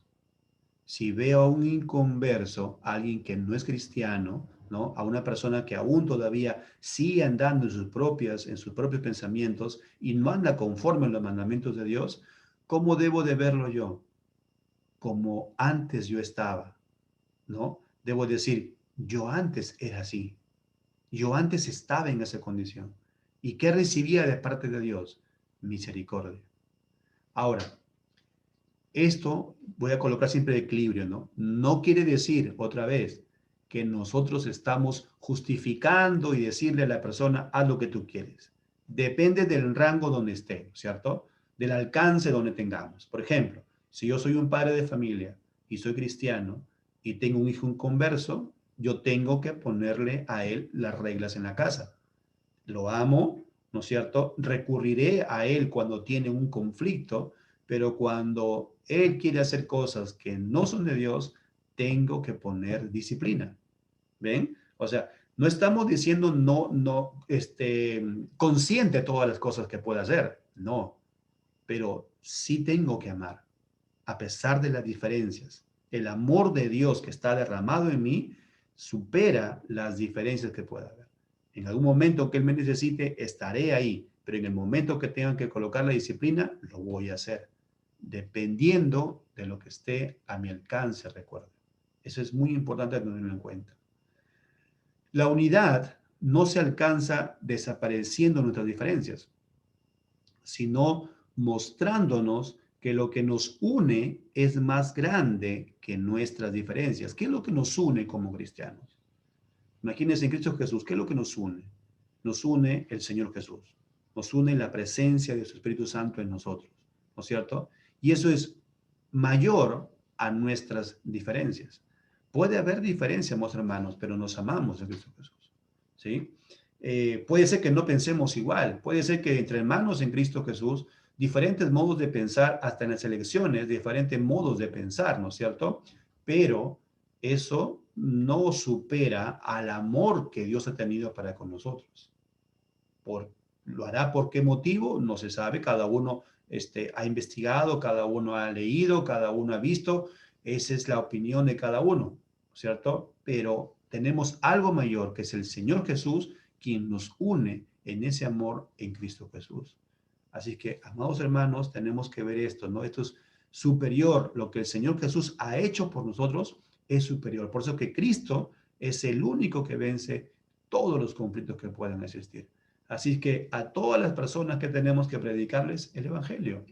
Si veo a un inconverso, a alguien que no es cristiano, ¿no? A una persona que aún todavía sigue andando en sus propios pensamientos y no anda conforme a los mandamientos de Dios, ¿cómo debo de verlo yo? Como antes yo estaba, ¿no? Debo decir, yo antes era así, yo antes estaba en esa condición. ¿Y qué recibía de parte de Dios? Misericordia. Ahora, esto voy a colocar siempre de equilibrio, ¿no? No quiere decir, otra vez, que nosotros estamos justificando y decirle a la persona, haz lo que tú quieres. Depende del rango donde esté, ¿cierto? Del alcance donde tengamos. Por ejemplo, si yo soy un padre de familia y soy cristiano y tengo un hijo inconverso, yo tengo que ponerle a él las reglas en la casa. Lo amo, ¿no es cierto? Recurriré a él cuando tiene un conflicto, pero cuando él quiere hacer cosas que no son de Dios, tengo que poner disciplina. ¿Ven? O sea, no estamos diciendo consciente de todas las cosas que pueda hacer, no, pero sí tengo que amar, a pesar de las diferencias. El amor de Dios que está derramado en mí supera las diferencias que pueda haber. En algún momento que Él me necesite, estaré ahí, pero en el momento que tengan que colocar la disciplina, lo voy a hacer, dependiendo de lo que esté a mi alcance, recuerden. Eso es muy importante tenerlo en cuenta. La unidad no se alcanza desapareciendo nuestras diferencias, sino mostrándonos que lo que nos une es más grande que nuestras diferencias. ¿Qué es lo que nos une como cristianos? Imagínense en Cristo Jesús, ¿qué es lo que nos une? Nos une el Señor Jesús, nos une la presencia de su Espíritu Santo en nosotros, ¿no es cierto? Y eso es mayor a nuestras diferencias. Puede haber diferencias, amados hermanos, pero nos amamos en Cristo Jesús, ¿sí? Puede ser que no pensemos igual, puede ser que entre hermanos en Cristo Jesús, diferentes modos de pensar, hasta en las elecciones, diferentes modos de pensar, ¿no es cierto? Pero eso no supera al amor que Dios ha tenido para con nosotros. ¿Lo hará por qué motivo? No se sabe, cada uno ha investigado, cada uno ha leído, cada uno ha visto, esa es la opinión de cada uno, ¿cierto? Pero tenemos algo mayor, que es el Señor Jesús, quien nos une en ese amor en Cristo Jesús. Así que, amados hermanos, tenemos que ver esto, ¿no? Esto es superior, lo que el Señor Jesús ha hecho por nosotros es superior. Por eso que Cristo es el único que vence todos los conflictos que puedan existir. Así que a todas las personas que tenemos que predicarles el Evangelio.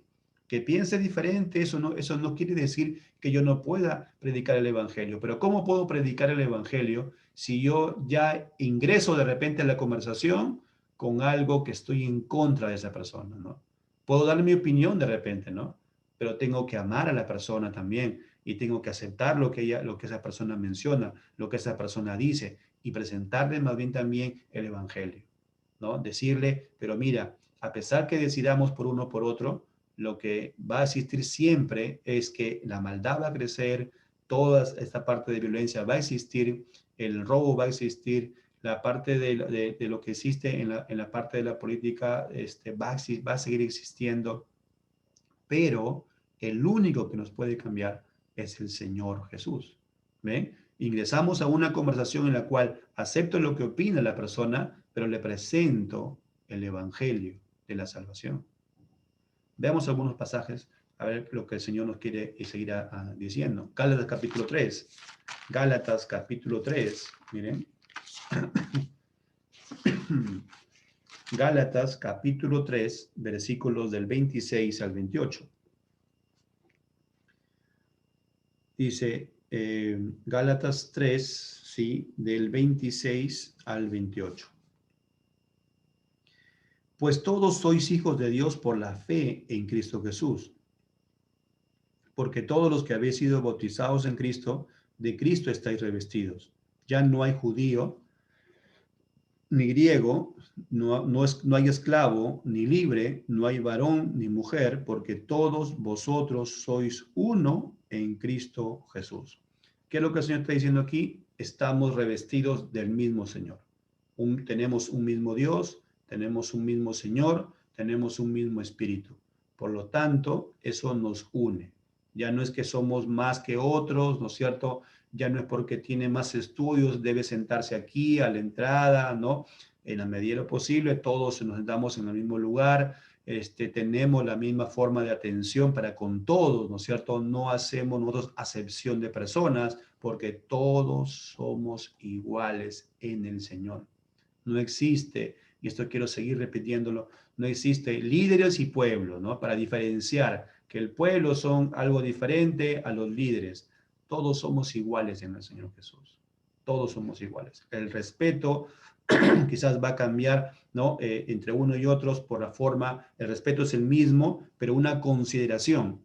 Que piense diferente, eso no quiere decir que yo no pueda predicar el Evangelio. Pero ¿cómo puedo predicar el Evangelio si yo ya ingreso de repente a la conversación con algo que estoy en contra de esa persona, ¿no? Puedo dar mi opinión de repente, ¿no? Pero tengo que amar a la persona también y tengo que aceptar lo que esa persona menciona, lo que esa persona dice y presentarle más bien también el Evangelio, ¿no? Decirle, pero mira, a pesar que decidamos por uno o por otro, lo que va a existir siempre es que la maldad va a crecer, toda esta parte de violencia va a existir, el robo va a existir, la parte de lo que existe en la parte de la política va a seguir existiendo, pero el único que nos puede cambiar es el Señor Jesús. ¿Ven? Ingresamos a una conversación en la cual acepto lo que opina la persona, pero le presento el Evangelio de la salvación. Veamos algunos pasajes, a ver lo que el Señor nos quiere seguir diciendo. Gálatas capítulo 3. Gálatas capítulo 3, miren. Gálatas capítulo 3, versículos del 26 al 28. Dice Gálatas 3, sí, del 26 al 28. Pues todos sois hijos de Dios por la fe en Cristo Jesús. Porque todos los que habéis sido bautizados en Cristo, de Cristo estáis revestidos. Ya no hay judío, ni griego, no hay esclavo, ni libre, no hay varón, ni mujer, porque todos vosotros sois uno en Cristo Jesús. ¿Qué es lo que el Señor está diciendo aquí? Estamos revestidos del mismo Señor. Tenemos un mismo Dios, tenemos un mismo Señor, tenemos un mismo Espíritu. Por lo tanto, eso nos une. Ya no es que somos más que otros, ¿no es cierto? Ya no es porque tiene más estudios, debe sentarse aquí a la entrada, ¿no? En la medida de lo posible, todos nos sentamos en el mismo lugar, tenemos la misma forma de atención para con todos, ¿no es cierto? No hacemos nosotros acepción de personas, porque todos somos iguales en el Señor. No existe, y esto quiero seguir repitiéndolo, no existe líderes y pueblo, ¿no? Para diferenciar que el pueblo son algo diferente a los líderes. Todos somos iguales en el Señor Jesús. Todos somos iguales. El respeto quizás va a cambiar, ¿no? Entre uno y otros por la forma, el respeto es el mismo, pero una consideración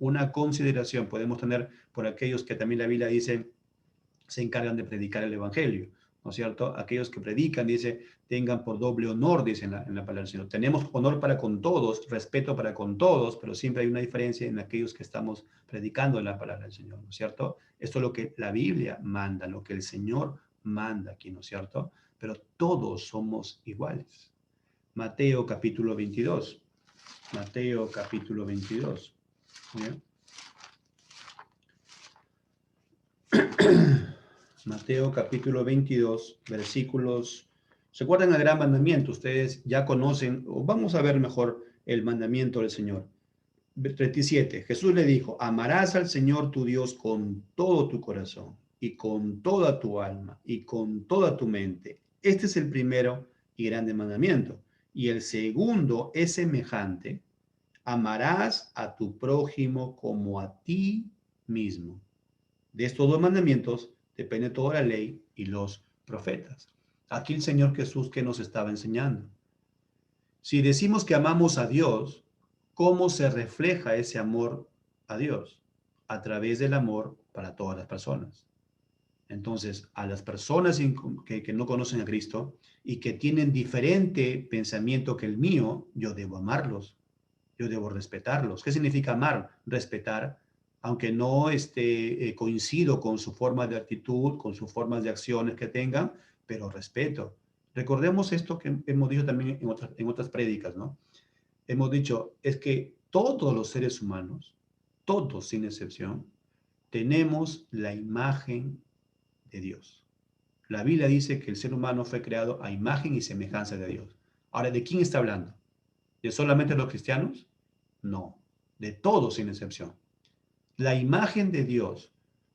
podemos tener por aquellos que también la Biblia dice se encargan de predicar el Evangelio, ¿no es cierto? Aquellos que predican, dice, tengan por doble honor, dice en la palabra del Señor. Tenemos honor para con todos, respeto para con todos, pero siempre hay una diferencia en aquellos que estamos predicando en la palabra del Señor, ¿no es cierto? Esto es lo que la Biblia manda, lo que el Señor manda aquí, ¿no es cierto? Pero todos somos iguales. Mateo capítulo 22. Mateo capítulo 22. ¿Bien? Mateo capítulo 22, versículos. ¿Se acuerdan el gran mandamiento? Ustedes ya conocen, o vamos a ver mejor el mandamiento del Señor. 37. Jesús le dijo, amarás al Señor tu Dios con todo tu corazón y con toda tu alma y con toda tu mente. Este es el primero y grande mandamiento. Y el segundo es semejante. Amarás a tu prójimo como a ti mismo. De estos dos mandamientos depende toda la ley y los profetas. Aquí el Señor Jesús que nos estaba enseñando. Si decimos que amamos a Dios, ¿cómo se refleja ese amor a Dios? A través del amor para todas las personas. Entonces, a las personas que no conocen a Cristo y que tienen diferente pensamiento que el mío, yo debo amarlos, yo debo respetarlos. ¿Qué significa amar? Respetar, aunque no coincido con su forma de actitud, con sus formas de acciones que tengan, pero respeto. Recordemos esto que hemos dicho también en otras prédicas, ¿no? Hemos dicho, es que todos los seres humanos, todos sin excepción, tenemos la imagen de Dios. La Biblia dice que el ser humano fue creado a imagen y semejanza de Dios. Ahora, ¿de quién está hablando? ¿De solamente los cristianos? No, de todos sin excepción. La imagen de Dios,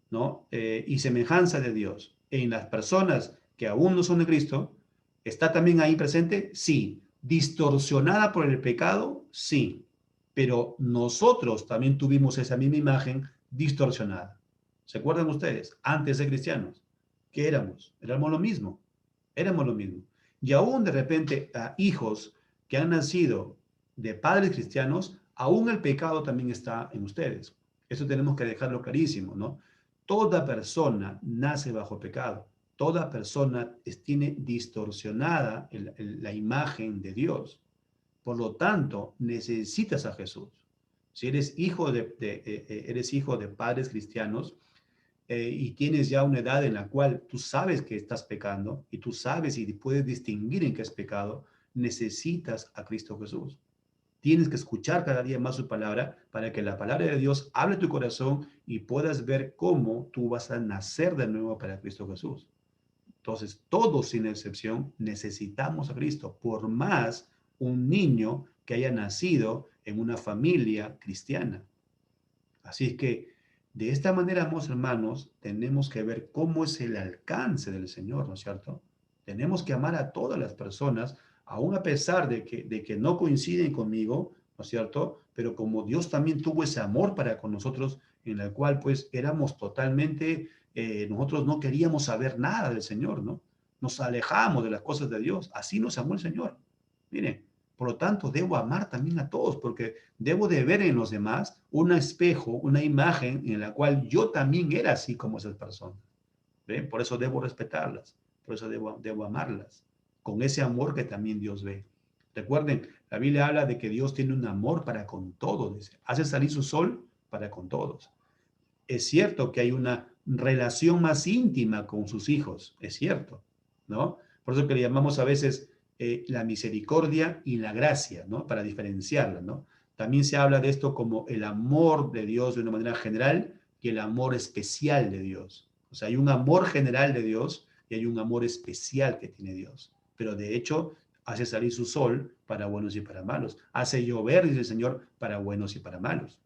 ¿no? Y semejanza de Dios en las personas que aún no son de Cristo, ¿está también ahí presente? Sí. ¿Distorsionada por el pecado? Sí. Pero nosotros también tuvimos esa misma imagen distorsionada. ¿Se acuerdan ustedes? Antes de cristianos. ¿Qué éramos? Éramos lo mismo. Éramos lo mismo. Y aún de repente a hijos que han nacido de padres cristianos, aún el pecado también está en ustedes. Eso tenemos que dejarlo clarísimo, ¿no? Toda persona nace bajo pecado. Toda persona tiene distorsionada la imagen de Dios. Por lo tanto, necesitas a Jesús. Si eres hijo eres hijo de padres cristianos, y tienes ya una edad en la cual tú sabes que estás pecando y tú sabes y puedes distinguir en qué es pecado, necesitas a Cristo Jesús. Tienes que escuchar cada día más su palabra para que la palabra de Dios hable tu corazón y puedas ver cómo tú vas a nacer de nuevo para Cristo Jesús. Entonces, todos sin excepción necesitamos a Cristo, por más un niño que haya nacido en una familia cristiana. Así es que de esta manera, amados hermanos, tenemos que ver cómo es el alcance del Señor, ¿no es cierto? Tenemos que amar a todas las personas, aun a pesar de que no coinciden conmigo, ¿no es cierto? Pero como Dios también tuvo ese amor para con nosotros, en el cual pues éramos totalmente, nosotros no queríamos saber nada del Señor, ¿no? Nos alejamos de las cosas de Dios. Así nos amó el Señor. Miren, por lo tanto, debo amar también a todos, porque debo de ver en los demás un espejo, una imagen en la cual yo también era así como esas personas. ¿Ven? Por eso debo respetarlas, por eso debo amarlas, con ese amor que también Dios ve. Recuerden, la Biblia habla de que Dios tiene un amor para con todos, dice, hace salir su sol para con todos. Es cierto que hay una relación más íntima con sus hijos, es cierto, ¿no? Por eso que le llamamos a veces la misericordia y la gracia, ¿no? Para diferenciarla, ¿no? También se habla de esto como el amor de Dios de una manera general y el amor especial de Dios. O sea, hay un amor general de Dios y hay un amor especial que tiene Dios. Pero de hecho, hace salir su sol para buenos y para malos. Hace llover, dice el Señor, para buenos y para malos.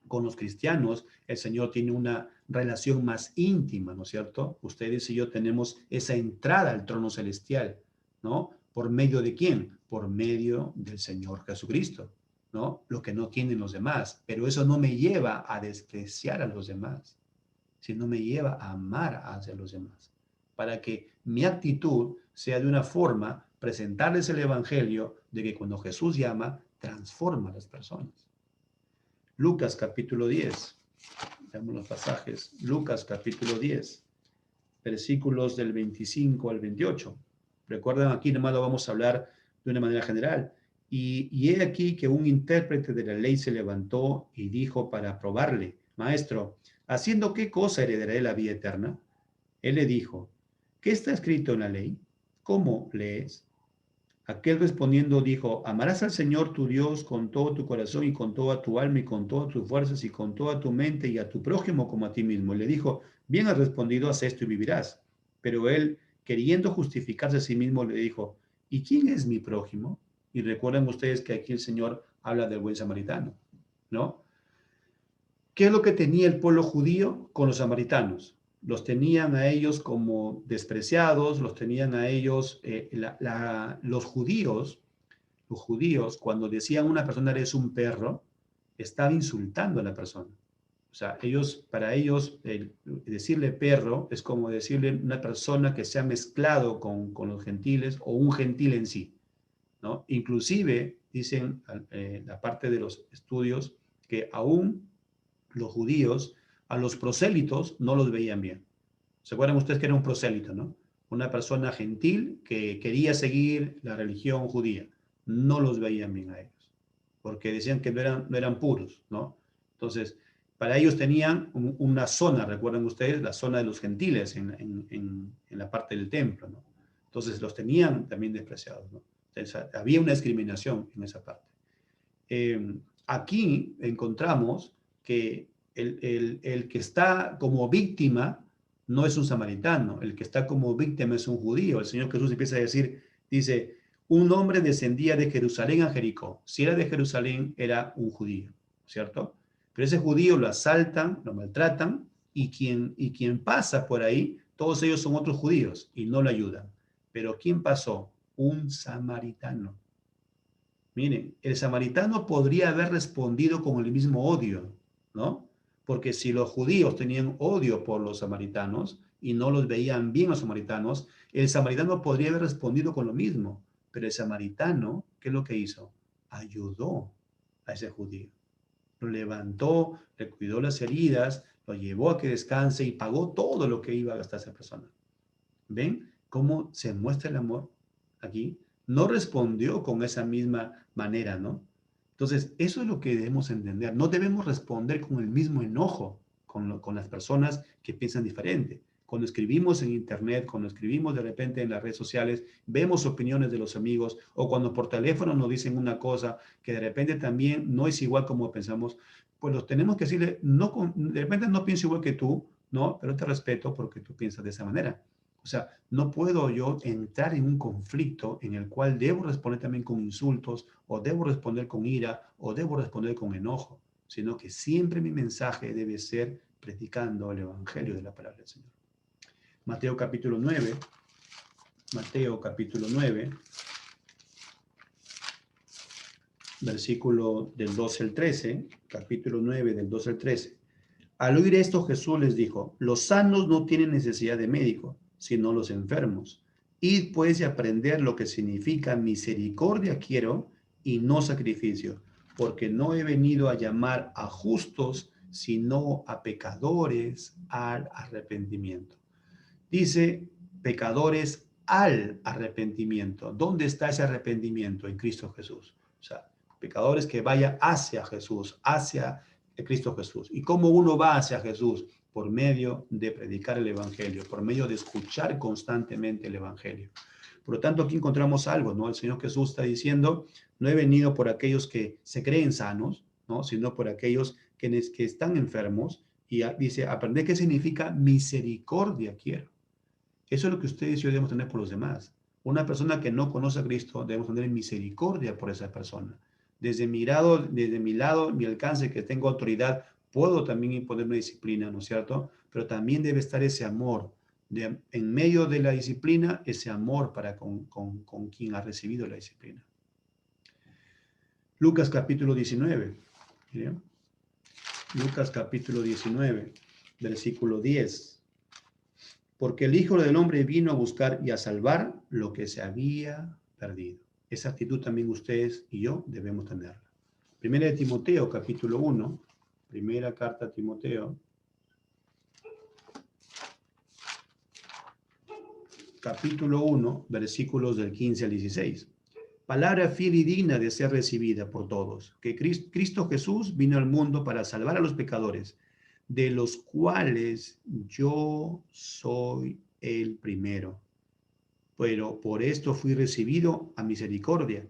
Con los cristianos, el Señor tiene una relación más íntima, ¿no es cierto? Ustedes y yo tenemos esa entrada al trono celestial, ¿no? ¿Por medio de quién? Por medio del Señor Jesucristo, ¿no? Lo que no tienen los demás, pero eso no me lleva a despreciar a los demás, sino me lleva a amar hacia los demás, para que mi actitud sea de una forma, presentarles el Evangelio de que cuando Jesús llama, transforma a las personas. Lucas capítulo 10. Veamos los pasajes. Lucas capítulo 10, versículos del 25 al 28. Recuerdan, aquí nomás lo vamos a hablar de una manera general. Y he aquí que un intérprete de la ley se levantó y dijo para probarle, Maestro, ¿haciendo qué cosa heredaré la vida eterna? Él le dijo, ¿qué está escrito en la ley? ¿Cómo lees? Aquel respondiendo dijo, amarás al Señor tu Dios con todo tu corazón y con toda tu alma y con todas tus fuerzas y con toda tu mente y a tu prójimo como a ti mismo. Y le dijo, bien has respondido, haz esto y vivirás. Pero él, queriendo justificarse a sí mismo, le dijo, ¿y quién es mi prójimo? Y recuerden ustedes que aquí el Señor habla del buen samaritano, ¿no? ¿Qué es lo que tenía el pueblo judío con los samaritanos? Los tenían a ellos como despreciados, los tenían a ellos, los judíos, cuando decían a una persona eres un perro, estaba insultando a la persona. O sea, para ellos, decirle perro es como decirle una persona que se ha mezclado con los gentiles o un gentil en sí, ¿no? Inclusive, dicen la parte de los estudios, que aún los judíos a los prosélitos no los veían bien. ¿Se acuerdan ustedes que era un prosélito, no? Una persona gentil que quería seguir la religión judía. No los veían bien a ellos, porque decían que no eran puros, ¿no? Entonces, para ellos tenían una zona, recuerdan ustedes, la zona de los gentiles en la parte del templo, ¿no? Entonces, los tenían también despreciados, ¿no? Entonces, había una discriminación en esa parte. Aquí encontramos que el que está como víctima no es un samaritano, el que está como víctima es un judío. El Señor Jesús empieza a decir, dice, un hombre descendía de Jerusalén a Jericó. Si era de Jerusalén, era un judío, ¿cierto? Pero ese judío lo asaltan, lo maltratan, y quien pasa por ahí, todos ellos son otros judíos y no lo ayudan. Pero ¿quién pasó? Un samaritano. Miren, el samaritano podría haber respondido con el mismo odio, ¿no? Porque si los judíos tenían odio por los samaritanos y no los veían bien los samaritanos, el samaritano podría haber respondido con lo mismo. Pero el samaritano, ¿qué es lo que hizo? Ayudó a ese judío. Lo levantó, le cuidó las heridas, lo llevó a que descanse y pagó todo lo que iba a gastar esa persona. ¿Ven cómo se muestra el amor aquí? No respondió con esa misma manera, ¿no? Entonces, eso es lo que debemos entender. No debemos responder con el mismo enojo con las personas que piensan diferente. Cuando escribimos en internet, cuando escribimos de repente en las redes sociales, vemos opiniones de los amigos, o cuando por teléfono nos dicen una cosa que de repente también no es igual como pensamos, pues los tenemos que decirle, no, de repente no pienso igual que tú, ¿no? Pero te respeto porque tú piensas de esa manera. O sea, no puedo yo entrar en un conflicto en el cual debo responder también con insultos, o debo responder con ira, o debo responder con enojo, sino que siempre mi mensaje debe ser predicando el evangelio de la palabra del Señor. Mateo capítulo 9, Mateo capítulo 9, versículo del 12 al 13, capítulo 9 del 12 al 13. Al oír esto, Jesús les dijo, los sanos no tienen necesidad de médico, sino los enfermos. Id pues y aprender lo que significa misericordia quiero y no sacrificio, porque no he venido a llamar a justos, sino a pecadores al arrepentimiento. Dice pecadores al arrepentimiento. ¿Dónde está ese arrepentimiento? En Cristo Jesús. O sea, pecadores que vaya hacia Jesús, hacia Cristo Jesús. ¿Y cómo uno va hacia Jesús? Por medio de predicar el Evangelio, por medio de escuchar constantemente el Evangelio. Por lo tanto, aquí encontramos algo, ¿no? El Señor Jesús está diciendo, no he venido por aquellos que se creen sanos, ¿no? Sino por aquellos que están enfermos. Y dice, aprender qué significa misericordia quiero. Eso es lo que ustedes y yo debemos tener por los demás. Una persona que no conoce a Cristo, debemos tener misericordia por esa persona. Desde mi lado, mi alcance, que tengo autoridad, puedo también imponer una disciplina, ¿no es cierto? Pero también debe estar ese amor. En medio de la disciplina, ese amor para con quien ha recibido la disciplina. Lucas capítulo 19. ¿Bien? Lucas capítulo 19, versículo 10. Porque el Hijo del Hombre vino a buscar y a salvar lo que se había perdido. Esa actitud también ustedes y yo debemos tenerla. Primera de Timoteo, capítulo 1. Primera carta a Timoteo. Capítulo 1, versículos del 15 al 16. Palabra fiel y digna de ser recibida por todos, que Cristo Jesús vino al mundo para salvar a los pecadores, de los cuales yo soy el primero. Pero por esto fui recibido a misericordia,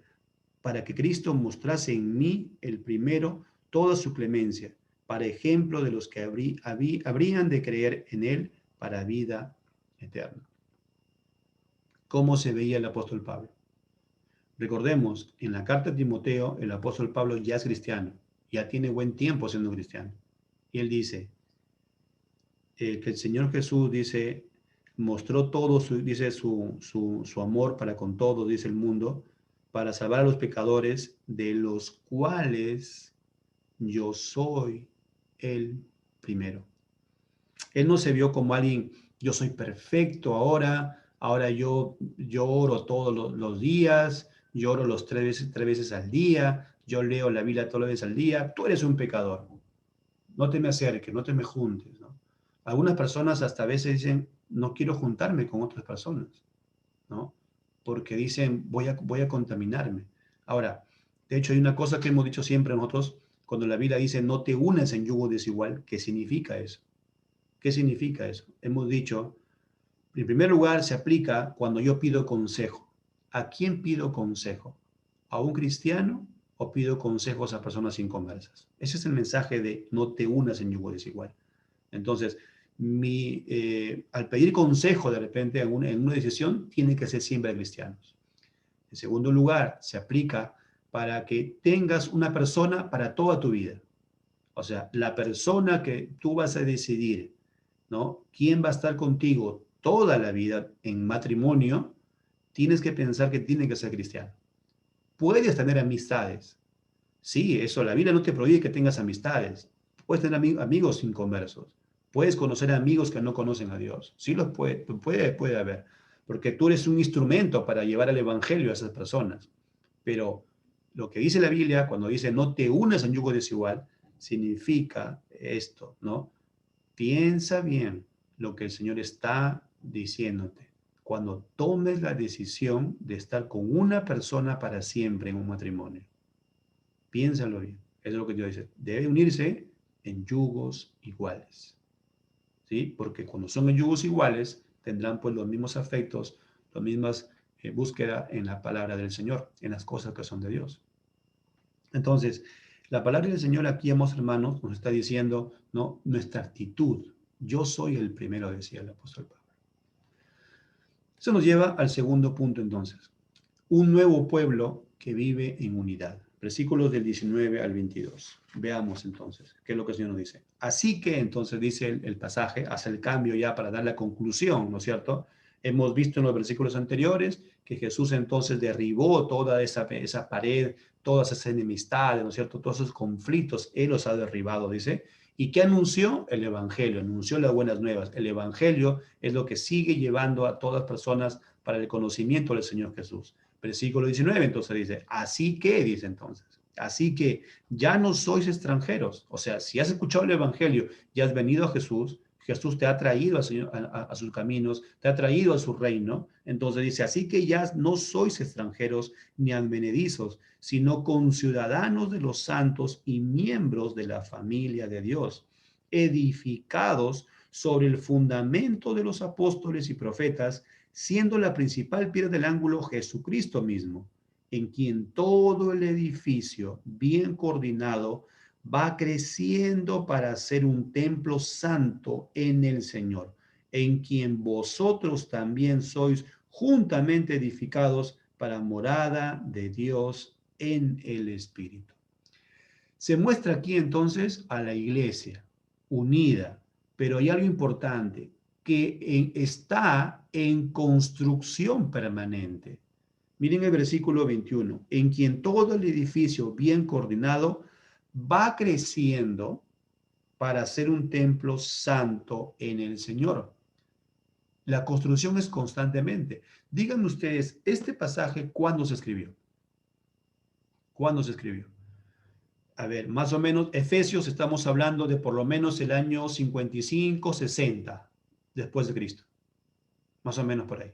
para que Cristo mostrase en mí el primero toda su clemencia, para ejemplo de los que habrían de creer en él para vida eterna. ¿Cómo se veía el apóstol Pablo? Recordemos, en la carta de Timoteo, el apóstol Pablo ya es cristiano, ya tiene buen tiempo siendo cristiano. Y él dice que el Señor Jesús dice, mostró todo, dice su amor para con todos, dice el mundo, para salvar a los pecadores, de los cuales yo soy el primero. Él no se vio como alguien, yo soy perfecto ahora yo oro todos los días, yo oro tres veces al día, yo leo la Biblia todas las veces al día, tú eres un pecador, no te me acerques, no te me juntes, ¿no? Algunas personas hasta a veces dicen, no quiero juntarme con otras personas, ¿no? Porque dicen, voy a contaminarme. Ahora, de hecho, hay una cosa que hemos dicho siempre nosotros, cuando la Biblia dice, no te unas en yugo desigual, ¿qué significa eso? ¿Qué significa eso? Hemos dicho, en primer lugar, se aplica cuando yo pido consejo. ¿A quién pido consejo? ¿A un cristiano o pido consejos a personas inconversas? Ese es el mensaje de no te unas en yugo desigual. Entonces, al pedir consejo de repente en una decisión, tiene que ser siempre a cristianos. En segundo lugar, se aplica para que tengas una persona para toda tu vida. O sea, la persona que tú vas a decidir, ¿no? ¿Quién va a estar contigo toda la vida en matrimonio? Tienes que pensar que tiene que ser cristiano. Puedes tener amistades. Sí, eso, la Biblia no te prohíbe que tengas amistades. Puedes tener amigos inconversos. Puedes conocer amigos que no conocen a Dios. Sí los puede haber. Porque tú eres un instrumento para llevar el evangelio a esas personas. Pero lo que dice la Biblia, cuando dice no te unas en yugo desigual, significa esto, ¿no? Piensa bien lo que el Señor está diciéndote. Cuando tomes la decisión de estar con una persona para siempre en un matrimonio, piénsalo bien. Eso es lo que Dios dice. Debe unirse en yugos iguales. ¿Sí? Porque cuando son en yugos iguales, tendrán pues los mismos afectos, las mismas búsquedas en la palabra del Señor, en las cosas que son de Dios. Entonces, la palabra del Señor aquí, amados hermanos, nos está diciendo, ¿no? Nuestra actitud. Yo soy el primero, decía el apóstol Pablo. Eso nos lleva al segundo punto entonces. Un nuevo pueblo que vive en unidad. Versículos del 19 al 22. Veamos entonces qué es lo que el Señor nos dice. Así que entonces dice el pasaje, hace el cambio ya para dar la conclusión, ¿no es cierto? Hemos visto en los versículos anteriores que Jesús entonces derribó toda esa pared, todas esas enemistades, ¿no es cierto? Todos esos conflictos, Él los ha derribado, dice. ¿Y qué anunció? El Evangelio, anunció las buenas nuevas. El Evangelio es lo que sigue llevando a todas personas para el conocimiento del Señor Jesús. Versículo 19, entonces dice, así que, dice entonces, así que ya no sois extranjeros. O sea, si has escuchado el Evangelio y has venido a Jesús, Jesús te ha traído a sus caminos, te ha traído a su reino. Entonces dice, así que ya no sois extranjeros ni advenedizos, sino conciudadanos de los santos y miembros de la familia de Dios, edificados sobre el fundamento de los apóstoles y profetas, siendo la principal piedra del ángulo Jesucristo mismo, en quien todo el edificio bien coordinado va creciendo para ser un templo santo en el Señor, en quien vosotros también sois juntamente edificados para morada de Dios en el Espíritu. Se muestra aquí entonces a la iglesia unida, pero hay algo importante, que está en construcción permanente. Miren el versículo 21, en quien todo el edificio bien coordinado va creciendo para ser un templo santo en el Señor. La construcción es constantemente. Díganme ustedes, este pasaje, ¿cuándo se escribió? ¿Cuándo se escribió? A ver, más o menos, Efesios estamos hablando de por lo menos el año 55, 60 después de Cristo. Más o menos por ahí.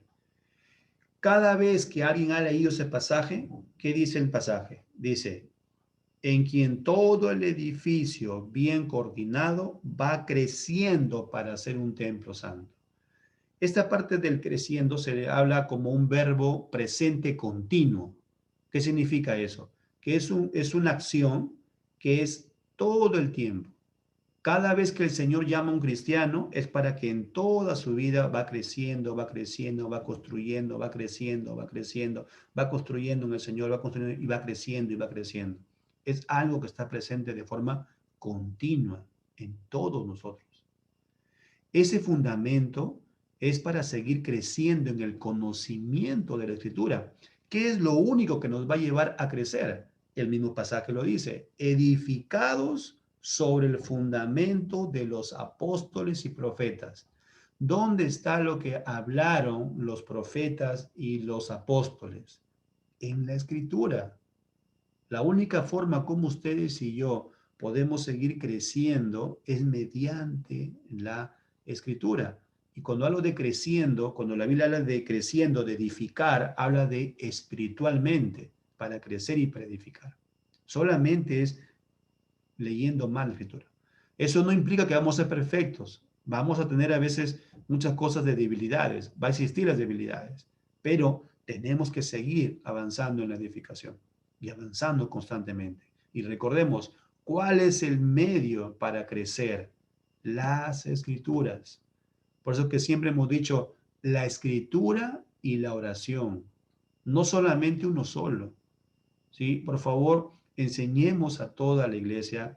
Cada vez que alguien ha leído ese pasaje, ¿qué dice el pasaje? Dice, en quien todo el edificio bien coordinado va creciendo para ser un templo santo. Esta parte del creciendo se le habla como un verbo presente continuo. ¿Qué significa eso? Que es una acción que es todo el tiempo. Cada vez que el Señor llama a un cristiano es para que en toda su vida va creciendo, va creciendo, va construyendo, va creciendo, va creciendo, va construyendo en el Señor, va construyendo y va creciendo y va creciendo. Es algo que está presente de forma continua en todos nosotros. Ese fundamento es para seguir creciendo en el conocimiento de la Escritura. ¿Qué es lo único que nos va a llevar a crecer? El mismo pasaje lo dice, edificados sobre el fundamento de los apóstoles y profetas. ¿Dónde está lo que hablaron los profetas y los apóstoles? En la Escritura. La única forma como ustedes y yo podemos seguir creciendo es mediante la Escritura. Y cuando hablo de creciendo, cuando la Biblia habla de creciendo, de edificar, habla de espiritualmente, para crecer y para edificar. Solamente es leyendo mal la Escritura. Eso no implica que vamos a ser perfectos. Vamos a tener a veces muchas cosas de debilidades, va a existir las debilidades, pero tenemos que seguir avanzando en la edificación y avanzando constantemente. Y recordemos, ¿cuál es el medio para crecer? Las escrituras. Por eso que siempre hemos dicho la escritura y la oración, no solamente uno solo. ¿Sí? Por favor, enseñemos a toda la iglesia,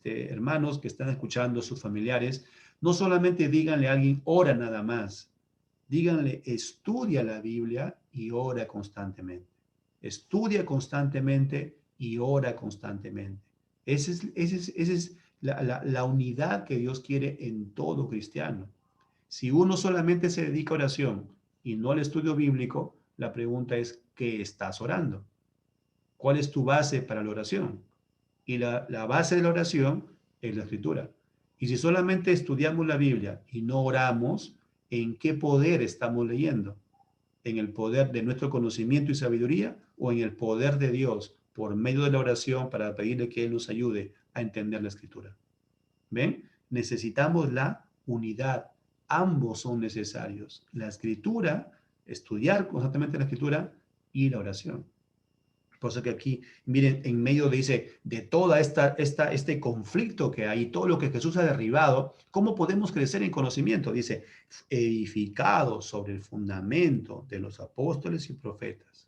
hermanos que están escuchando, sus familiares, no solamente díganle a alguien, ora nada más, díganle, estudia la Biblia y ora constantemente. Estudia constantemente y ora constantemente. Esa es la unidad que Dios quiere en todo cristiano. Si uno solamente se dedica a oración y no al estudio bíblico, la pregunta es, ¿qué estás orando? ¿Cuál es tu base para la oración? Y la base de la oración es la escritura. Y si solamente estudiamos la Biblia y no oramos, ¿en qué poder estamos leyendo? ¿En el poder de nuestro conocimiento y sabiduría o en el poder de Dios por medio de la oración para pedirle que Él nos ayude a entender la escritura? ¿Ven? Necesitamos la unidad. Ambos son necesarios. La escritura, estudiar constantemente la escritura y la oración. Por eso que aquí, miren, en medio dice, de toda este conflicto que hay, todo lo que Jesús ha derribado, ¿cómo podemos crecer en conocimiento? Dice, edificado sobre el fundamento de los apóstoles y profetas,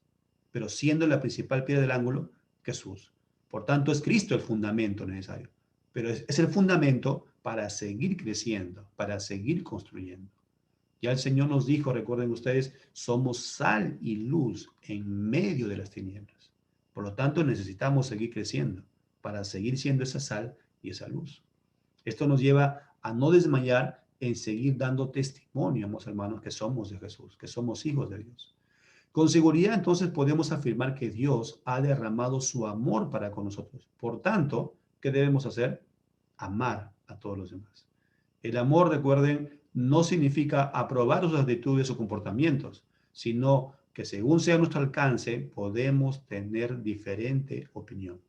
pero siendo la principal piedra del ángulo Jesús. Por tanto, es Cristo el fundamento necesario, pero es el fundamento para seguir creciendo, para seguir construyendo. Ya el Señor nos dijo, recuerden ustedes, somos sal y luz en medio de las tinieblas. Por lo tanto, necesitamos seguir creciendo para seguir siendo esa sal y esa luz. Esto nos lleva a no desmayar en seguir dando testimonio, hermanos, que somos de Jesús, que somos hijos de Dios. Con seguridad, entonces, podemos afirmar que Dios ha derramado su amor para con nosotros. Por tanto, ¿qué debemos hacer? Amar a todos los demás. El amor, recuerden, no significa aprobar sus actitudes o comportamientos, sino que según sea nuestro alcance, podemos tener diferente opinión.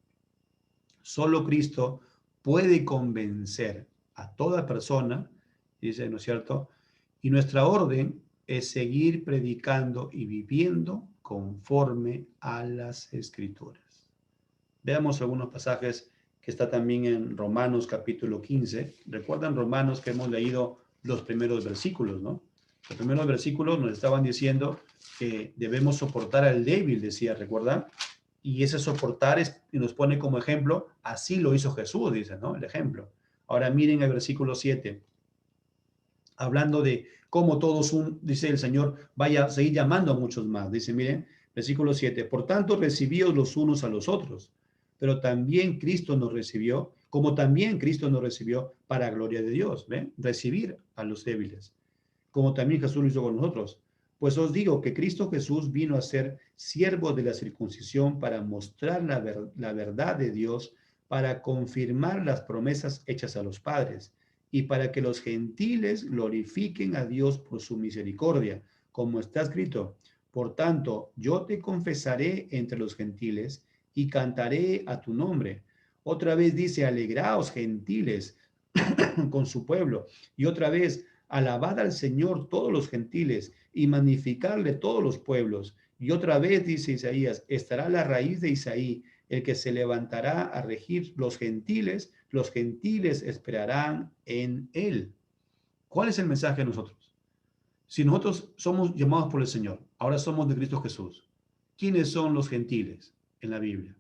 Solo Cristo puede convencer a toda persona, dice, ¿no es cierto? Y nuestra orden es seguir predicando y viviendo conforme a las Escrituras. Veamos algunos pasajes que está también en Romanos capítulo 15. ¿Recuerdan Romanos que hemos leído los primeros versículos, no? Los primeros versículos nos estaban diciendo que debemos soportar al débil, decía, ¿recuerdan? Y ese soportar y nos pone como ejemplo, así lo hizo Jesús, dice, ¿no? El ejemplo. Ahora miren el versículo 7, hablando de cómo todos, dice el Señor, vaya a seguir llamando a muchos más. Dice, miren, versículo 7, por tanto recibíos los unos a los otros, pero también Cristo nos recibió, como también Cristo nos recibió para gloria de Dios, ¿ven? Recibir a los débiles, como también Jesús lo hizo con nosotros. Pues os digo que Cristo Jesús vino a ser siervo de la circuncisión para mostrar la verdad de Dios, para confirmar las promesas hechas a los padres y para que los gentiles glorifiquen a Dios por su misericordia, como está escrito. Por tanto, yo te confesaré entre los gentiles y cantaré a tu nombre. Otra vez dice, alegraos gentiles con su pueblo. Y otra vez, alabad al Señor todos los gentiles y magnificarle todos los pueblos. Y otra vez, dice Isaías, estará la raíz de Isaí, el que se levantará a regir los gentiles esperarán en él. ¿Cuál es el mensaje de nosotros? Si nosotros somos llamados por el Señor, ahora somos de Cristo Jesús, ¿quiénes son los gentiles en la Biblia?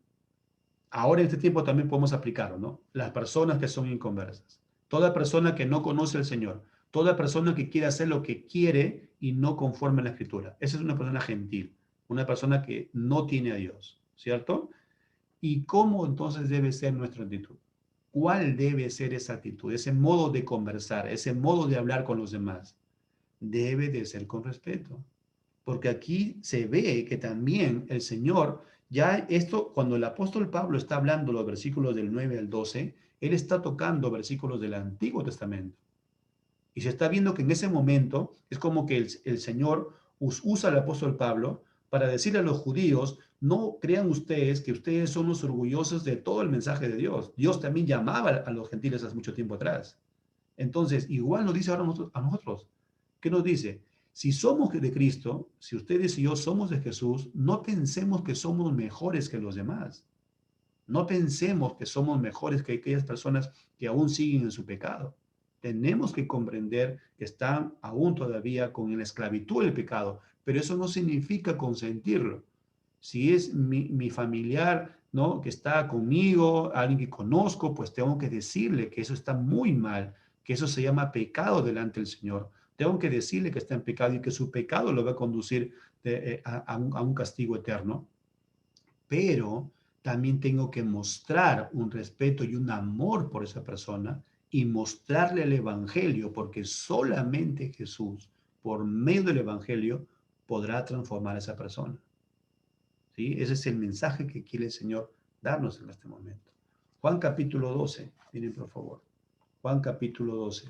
Ahora en este tiempo también podemos aplicarlo, ¿no? Las personas que son inconversas. Toda persona que no conoce al Señor, toda persona que quiere hacer lo que quiere y no conforme a la Escritura. Esa es una persona gentil, una persona que no tiene a Dios, ¿cierto? ¿Y cómo entonces debe ser nuestra actitud? ¿Cuál debe ser esa actitud, ese modo de conversar, ese modo de hablar con los demás? Debe de ser con respeto, porque aquí se ve que también el Señor, ya esto, cuando el apóstol Pablo está hablando los versículos del 9 al 12, él está tocando versículos del Antiguo Testamento. Y se está viendo que en ese momento es como que el Señor usa al apóstol Pablo para decirle a los judíos, no crean ustedes que ustedes son los orgullosos de todo el mensaje de Dios. Dios también llamaba a los gentiles hace mucho tiempo atrás. Entonces, igual nos dice ahora a nosotros. ¿Qué nos dice? Si somos de Cristo, si ustedes y yo somos de Jesús, no pensemos que somos mejores que los demás. No pensemos que somos mejores que aquellas personas que aún siguen en su pecado. Tenemos que comprender que están aún todavía con la esclavitud del pecado, pero eso no significa consentirlo. Si es mi familiar, ¿no? Que está conmigo, alguien que conozco, pues tengo que decirle que eso está muy mal, que eso se llama pecado delante del Señor. Tengo que decirle que está en pecado y que su pecado lo va a conducir a un castigo eterno. Pero también tengo que mostrar un respeto y un amor por esa persona y mostrarle el Evangelio, porque solamente Jesús, por medio del Evangelio, podrá transformar a esa persona. ¿Sí? Ese es el mensaje que quiere el Señor darnos en este momento. Juan capítulo 12, miren por favor. Juan capítulo 12,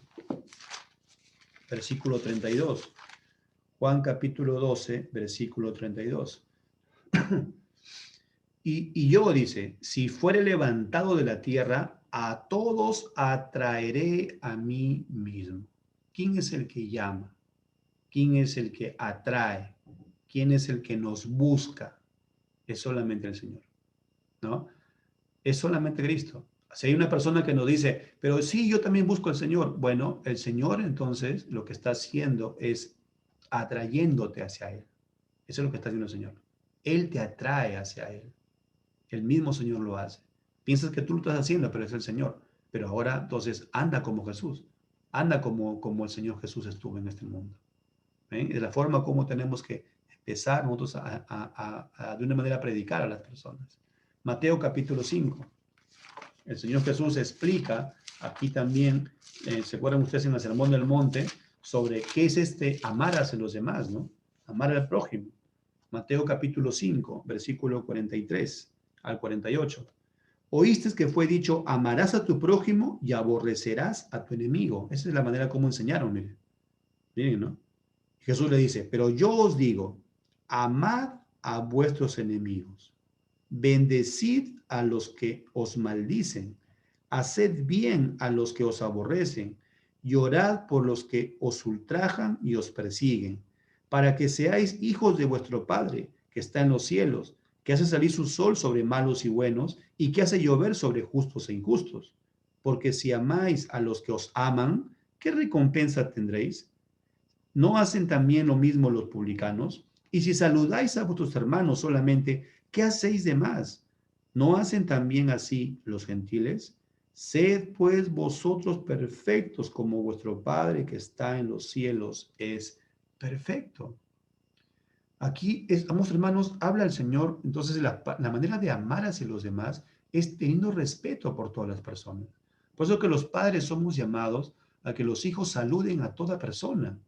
versículo 32. Juan capítulo 12, versículo 32. Y yo, dice, si fuere levantado de la tierra, a todos atraeré a mí mismo. ¿Quién es el que llama? ¿Quién es el que atrae? ¿Quién es el que nos busca? Es solamente el Señor, ¿no? Es solamente Cristo. Si hay una persona que nos dice, pero sí, yo también busco al Señor. Bueno, el Señor entonces lo que está haciendo es atrayéndote hacia Él. Eso es lo que está haciendo el Señor. Él te atrae hacia Él. El mismo Señor lo hace. Piensas que tú lo estás haciendo, pero es el Señor. Pero ahora entonces anda como Jesús. Anda como el Señor Jesús estuvo en este mundo. ¿Eh? De la forma como tenemos que empezar nosotros de una manera a predicar a las personas. Mateo capítulo 5. El Señor Jesús explica aquí también, se acuerdan ustedes en el Sermón del Monte, sobre qué es amar hacia los demás, ¿no? Amar al prójimo. Mateo capítulo 5, versículo 43 al 48. Oíste que fue dicho, amarás a tu prójimo y aborrecerás a tu enemigo. Esa es la manera como enseñaron, miren. Miren, ¿no? Jesús le dice, pero yo os digo, amad a vuestros enemigos, bendecid a los que os maldicen, haced bien a los que os aborrecen, y orad por los que os ultrajan y os persiguen, para que seáis hijos de vuestro Padre, que está en los cielos, que hace salir su sol sobre malos y buenos, y que hace llover sobre justos e injustos. Porque si amáis a los que os aman, ¿qué recompensa tendréis? ¿No hacen también lo mismo los publicanos? Y si saludáis a vuestros hermanos solamente, ¿qué hacéis de más? ¿No hacen también así los gentiles? Sed pues vosotros perfectos como vuestro Padre que está en los cielos es perfecto. Aquí, vamos hermanos, habla el Señor, entonces la manera de amar hacia los demás es teniendo respeto por todas las personas. Por eso que los padres somos llamados a que los hijos saluden a toda persona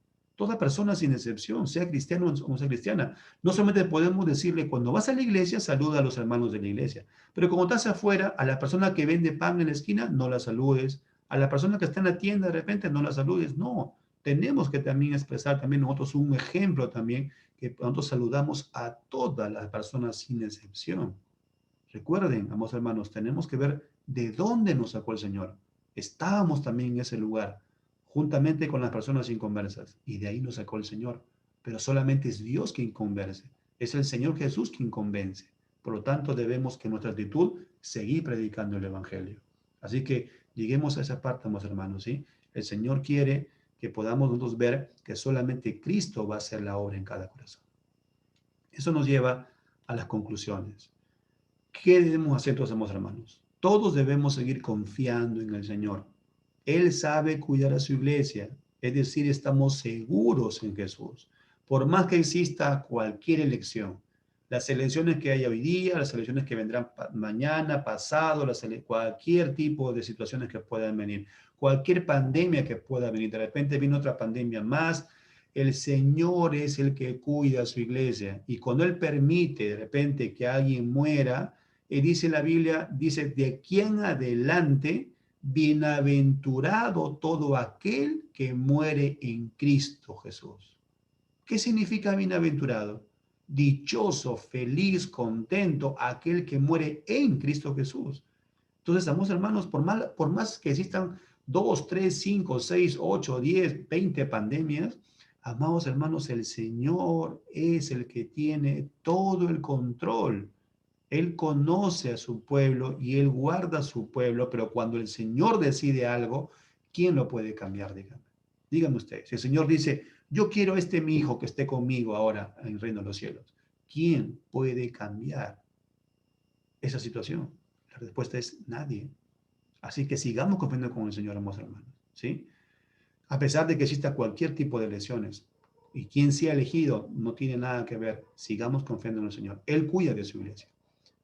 sin excepción, sea cristiano o no sea cristiana. No solamente podemos decirle, cuando vas a la iglesia, saluda a los hermanos de la iglesia, pero cuando estás afuera, a la persona que vende pan en la esquina, no la saludes, a la persona que está en la tienda de repente, no la saludes, no. Tenemos que también expresar también nosotros un ejemplo también que nosotros saludamos a todas las personas sin excepción. Recuerden, amados hermanos, tenemos que ver de dónde nos sacó el Señor. Estábamos también en ese lugar, juntamente con las personas inconversas, y de ahí nos sacó el Señor. Pero solamente es Dios quien converse, es el Señor Jesús quien convence. Por lo tanto, debemos que nuestra actitud seguir predicando el Evangelio. Así que lleguemos a esa parte, amados hermanos, ¿sí? El Señor quiere que podamos nosotros ver que solamente Cristo va a hacer la obra en cada corazón. Eso nos lleva a las conclusiones. ¿Qué debemos hacer todos, hermanos? Todos debemos seguir confiando en el Señor. Él sabe cuidar a su iglesia, es decir, estamos seguros en Jesús. Por más que exista cualquier elección, las elecciones que hay hoy día, las elecciones que vendrán mañana, pasado, cualquier tipo de situaciones que puedan venir, cualquier pandemia que pueda venir, de repente viene otra pandemia más, el Señor es el que cuida a su iglesia y cuando Él permite de repente que alguien muera, dice la Biblia, dice, de aquí en adelante, bienaventurado todo aquel que muere en Cristo Jesús. ¿Qué significa bienaventurado? Dichoso, feliz, contento, aquel que muere en Cristo Jesús. Entonces, amados hermanos, por más que existan 2, 3, 5, 6, 8, 10, 20 pandemias, amados hermanos, el Señor es el que tiene todo el control. Él conoce a su pueblo y Él guarda a su pueblo, pero cuando el Señor decide algo, ¿quién lo puede cambiar? Dígame. Dígame usted, si el Señor dice, yo quiero mi hijo que esté conmigo ahora en el reino de los cielos, ¿quién puede cambiar esa situación? La respuesta es nadie. Así que sigamos confiando con el Señor, amados hermanos, ¿sí? A pesar de que exista cualquier tipo de lesiones y quien sea elegido no tiene nada que ver, sigamos confiando en el Señor. Él cuida de su iglesia.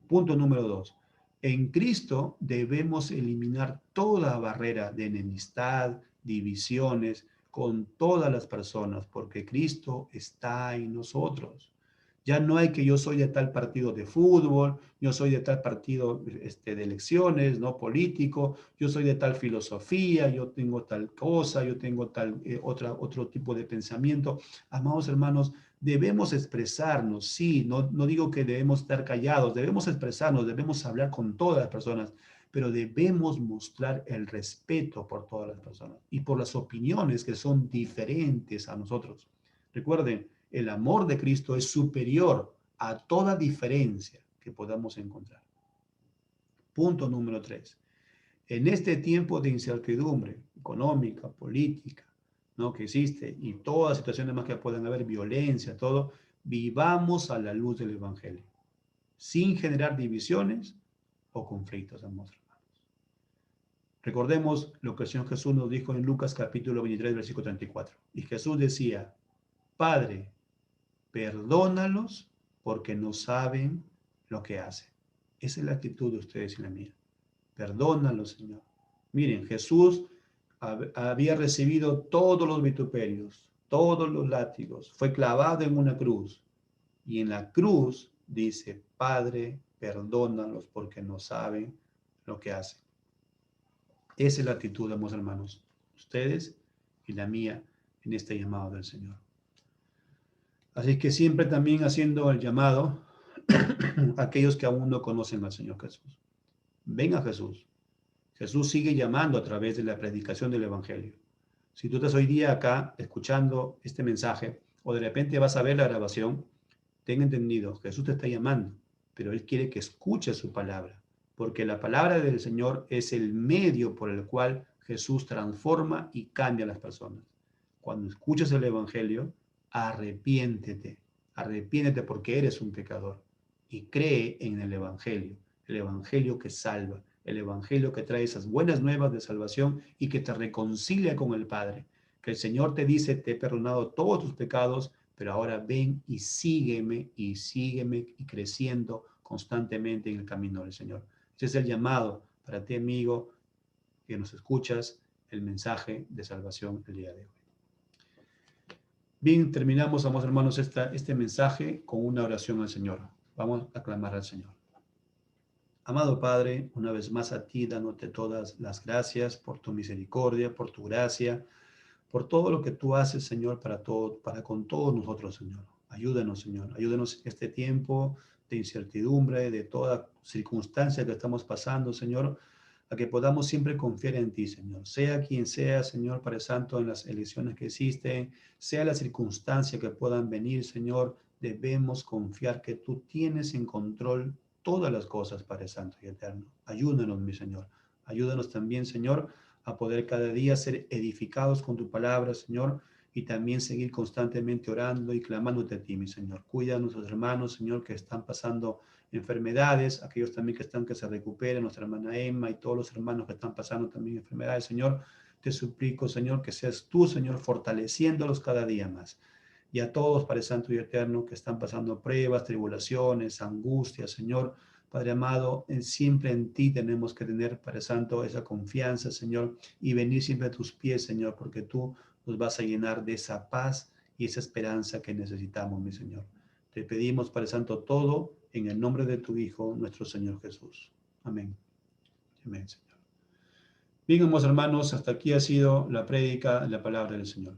Punto número 2. En Cristo debemos eliminar toda barrera de enemistad, divisiones con todas las personas, porque Cristo está en nosotros. Ya no hay que yo soy de tal partido de fútbol, yo soy de tal partido de elecciones, no político, yo soy de tal filosofía, yo tengo tal cosa, yo tengo tal otro tipo de pensamiento. Amados hermanos, debemos expresarnos, sí, no digo que debemos estar callados, debemos expresarnos, debemos hablar con todas las personas, pero debemos mostrar el respeto por todas las personas y por las opiniones que son diferentes a nosotros. Recuerden, el amor de Cristo es superior a toda diferencia que podamos encontrar. Punto número 3. En este tiempo de incertidumbre económica, política, ¿no?, que existe, y todas las situaciones más que puedan haber, violencia, todo, vivamos a la luz del Evangelio, sin generar divisiones o conflictos, amados hermanos. Recordemos lo que el Señor Jesús nos dijo en Lucas capítulo 23, versículo 34. Y Jesús decía, Padre, perdónalos porque no saben lo que hacen. Esa es la actitud de ustedes y la mía. Perdónalos, Señor. Miren, Jesús había recibido todos los vituperios, todos los látigos, fue clavado en una cruz. Y en la cruz dice, Padre, perdónalos porque no saben lo que hacen. Esa es la actitud, amados hermanos, ustedes y la mía en este llamado del Señor. Así que siempre también haciendo el llamado a aquellos que aún no conocen al Señor Jesús. Ven a Jesús. Jesús sigue llamando a través de la predicación del Evangelio. Si tú estás hoy día acá escuchando este mensaje o de repente vas a ver la grabación, ten entendido, Jesús te está llamando, pero Él quiere que escuches su palabra, porque la palabra del Señor es el medio por el cual Jesús transforma y cambia a las personas. Cuando escuchas el Evangelio, arrepiéntete, arrepiéntete porque eres un pecador y cree en el Evangelio que salva, el Evangelio que trae esas buenas nuevas de salvación y que te reconcilia con el Padre. Que el Señor te dice, te he perdonado todos tus pecados, pero ahora ven y sígueme y creciendo constantemente en el camino del Señor. Ese es el llamado para ti, amigo, que nos escuchas, el mensaje de salvación el día de hoy. Bien, terminamos, amados hermanos, este mensaje con una oración al Señor. Vamos a clamar al Señor. Amado Padre, una vez más a ti, dándote todas las gracias por tu misericordia, por tu gracia, por todo lo que tú haces, Señor, para con todos nosotros, Señor. Ayúdanos, Señor. Ayúdanos en este tiempo de incertidumbre, de toda circunstancia que estamos pasando, Señor, a que podamos siempre confiar en ti, Señor. Sea quien sea, Señor, Padre Santo, en las elecciones que existen, sea la circunstancia que puedan venir, Señor, debemos confiar que tú tienes en control todas las cosas, Padre Santo y Eterno. Ayúdanos, mi Señor. Ayúdanos también, Señor, a poder cada día ser edificados con tu palabra, Señor, y también seguir constantemente orando y clamándote a ti, mi Señor. Cuida a nuestros hermanos, Señor, que están pasando enfermedades, aquellos también que se recuperen, nuestra hermana Emma y todos los hermanos que están pasando también enfermedades, Señor. Te suplico, Señor, que seas tú, Señor, fortaleciéndolos cada día más. Y a todos, Padre Santo y Eterno, que están pasando pruebas, tribulaciones, angustias, Señor, Padre amado, siempre en ti tenemos que tener, Padre Santo, esa confianza, Señor, y venir siempre a tus pies, Señor, porque tú nos vas a llenar de esa paz y esa esperanza que necesitamos, mi Señor. Te pedimos, Padre Santo, todo en el nombre de tu Hijo, nuestro Señor Jesús. Amén. Amén, Señor. Bien, hermanos, hasta aquí ha sido la prédica, la palabra del Señor.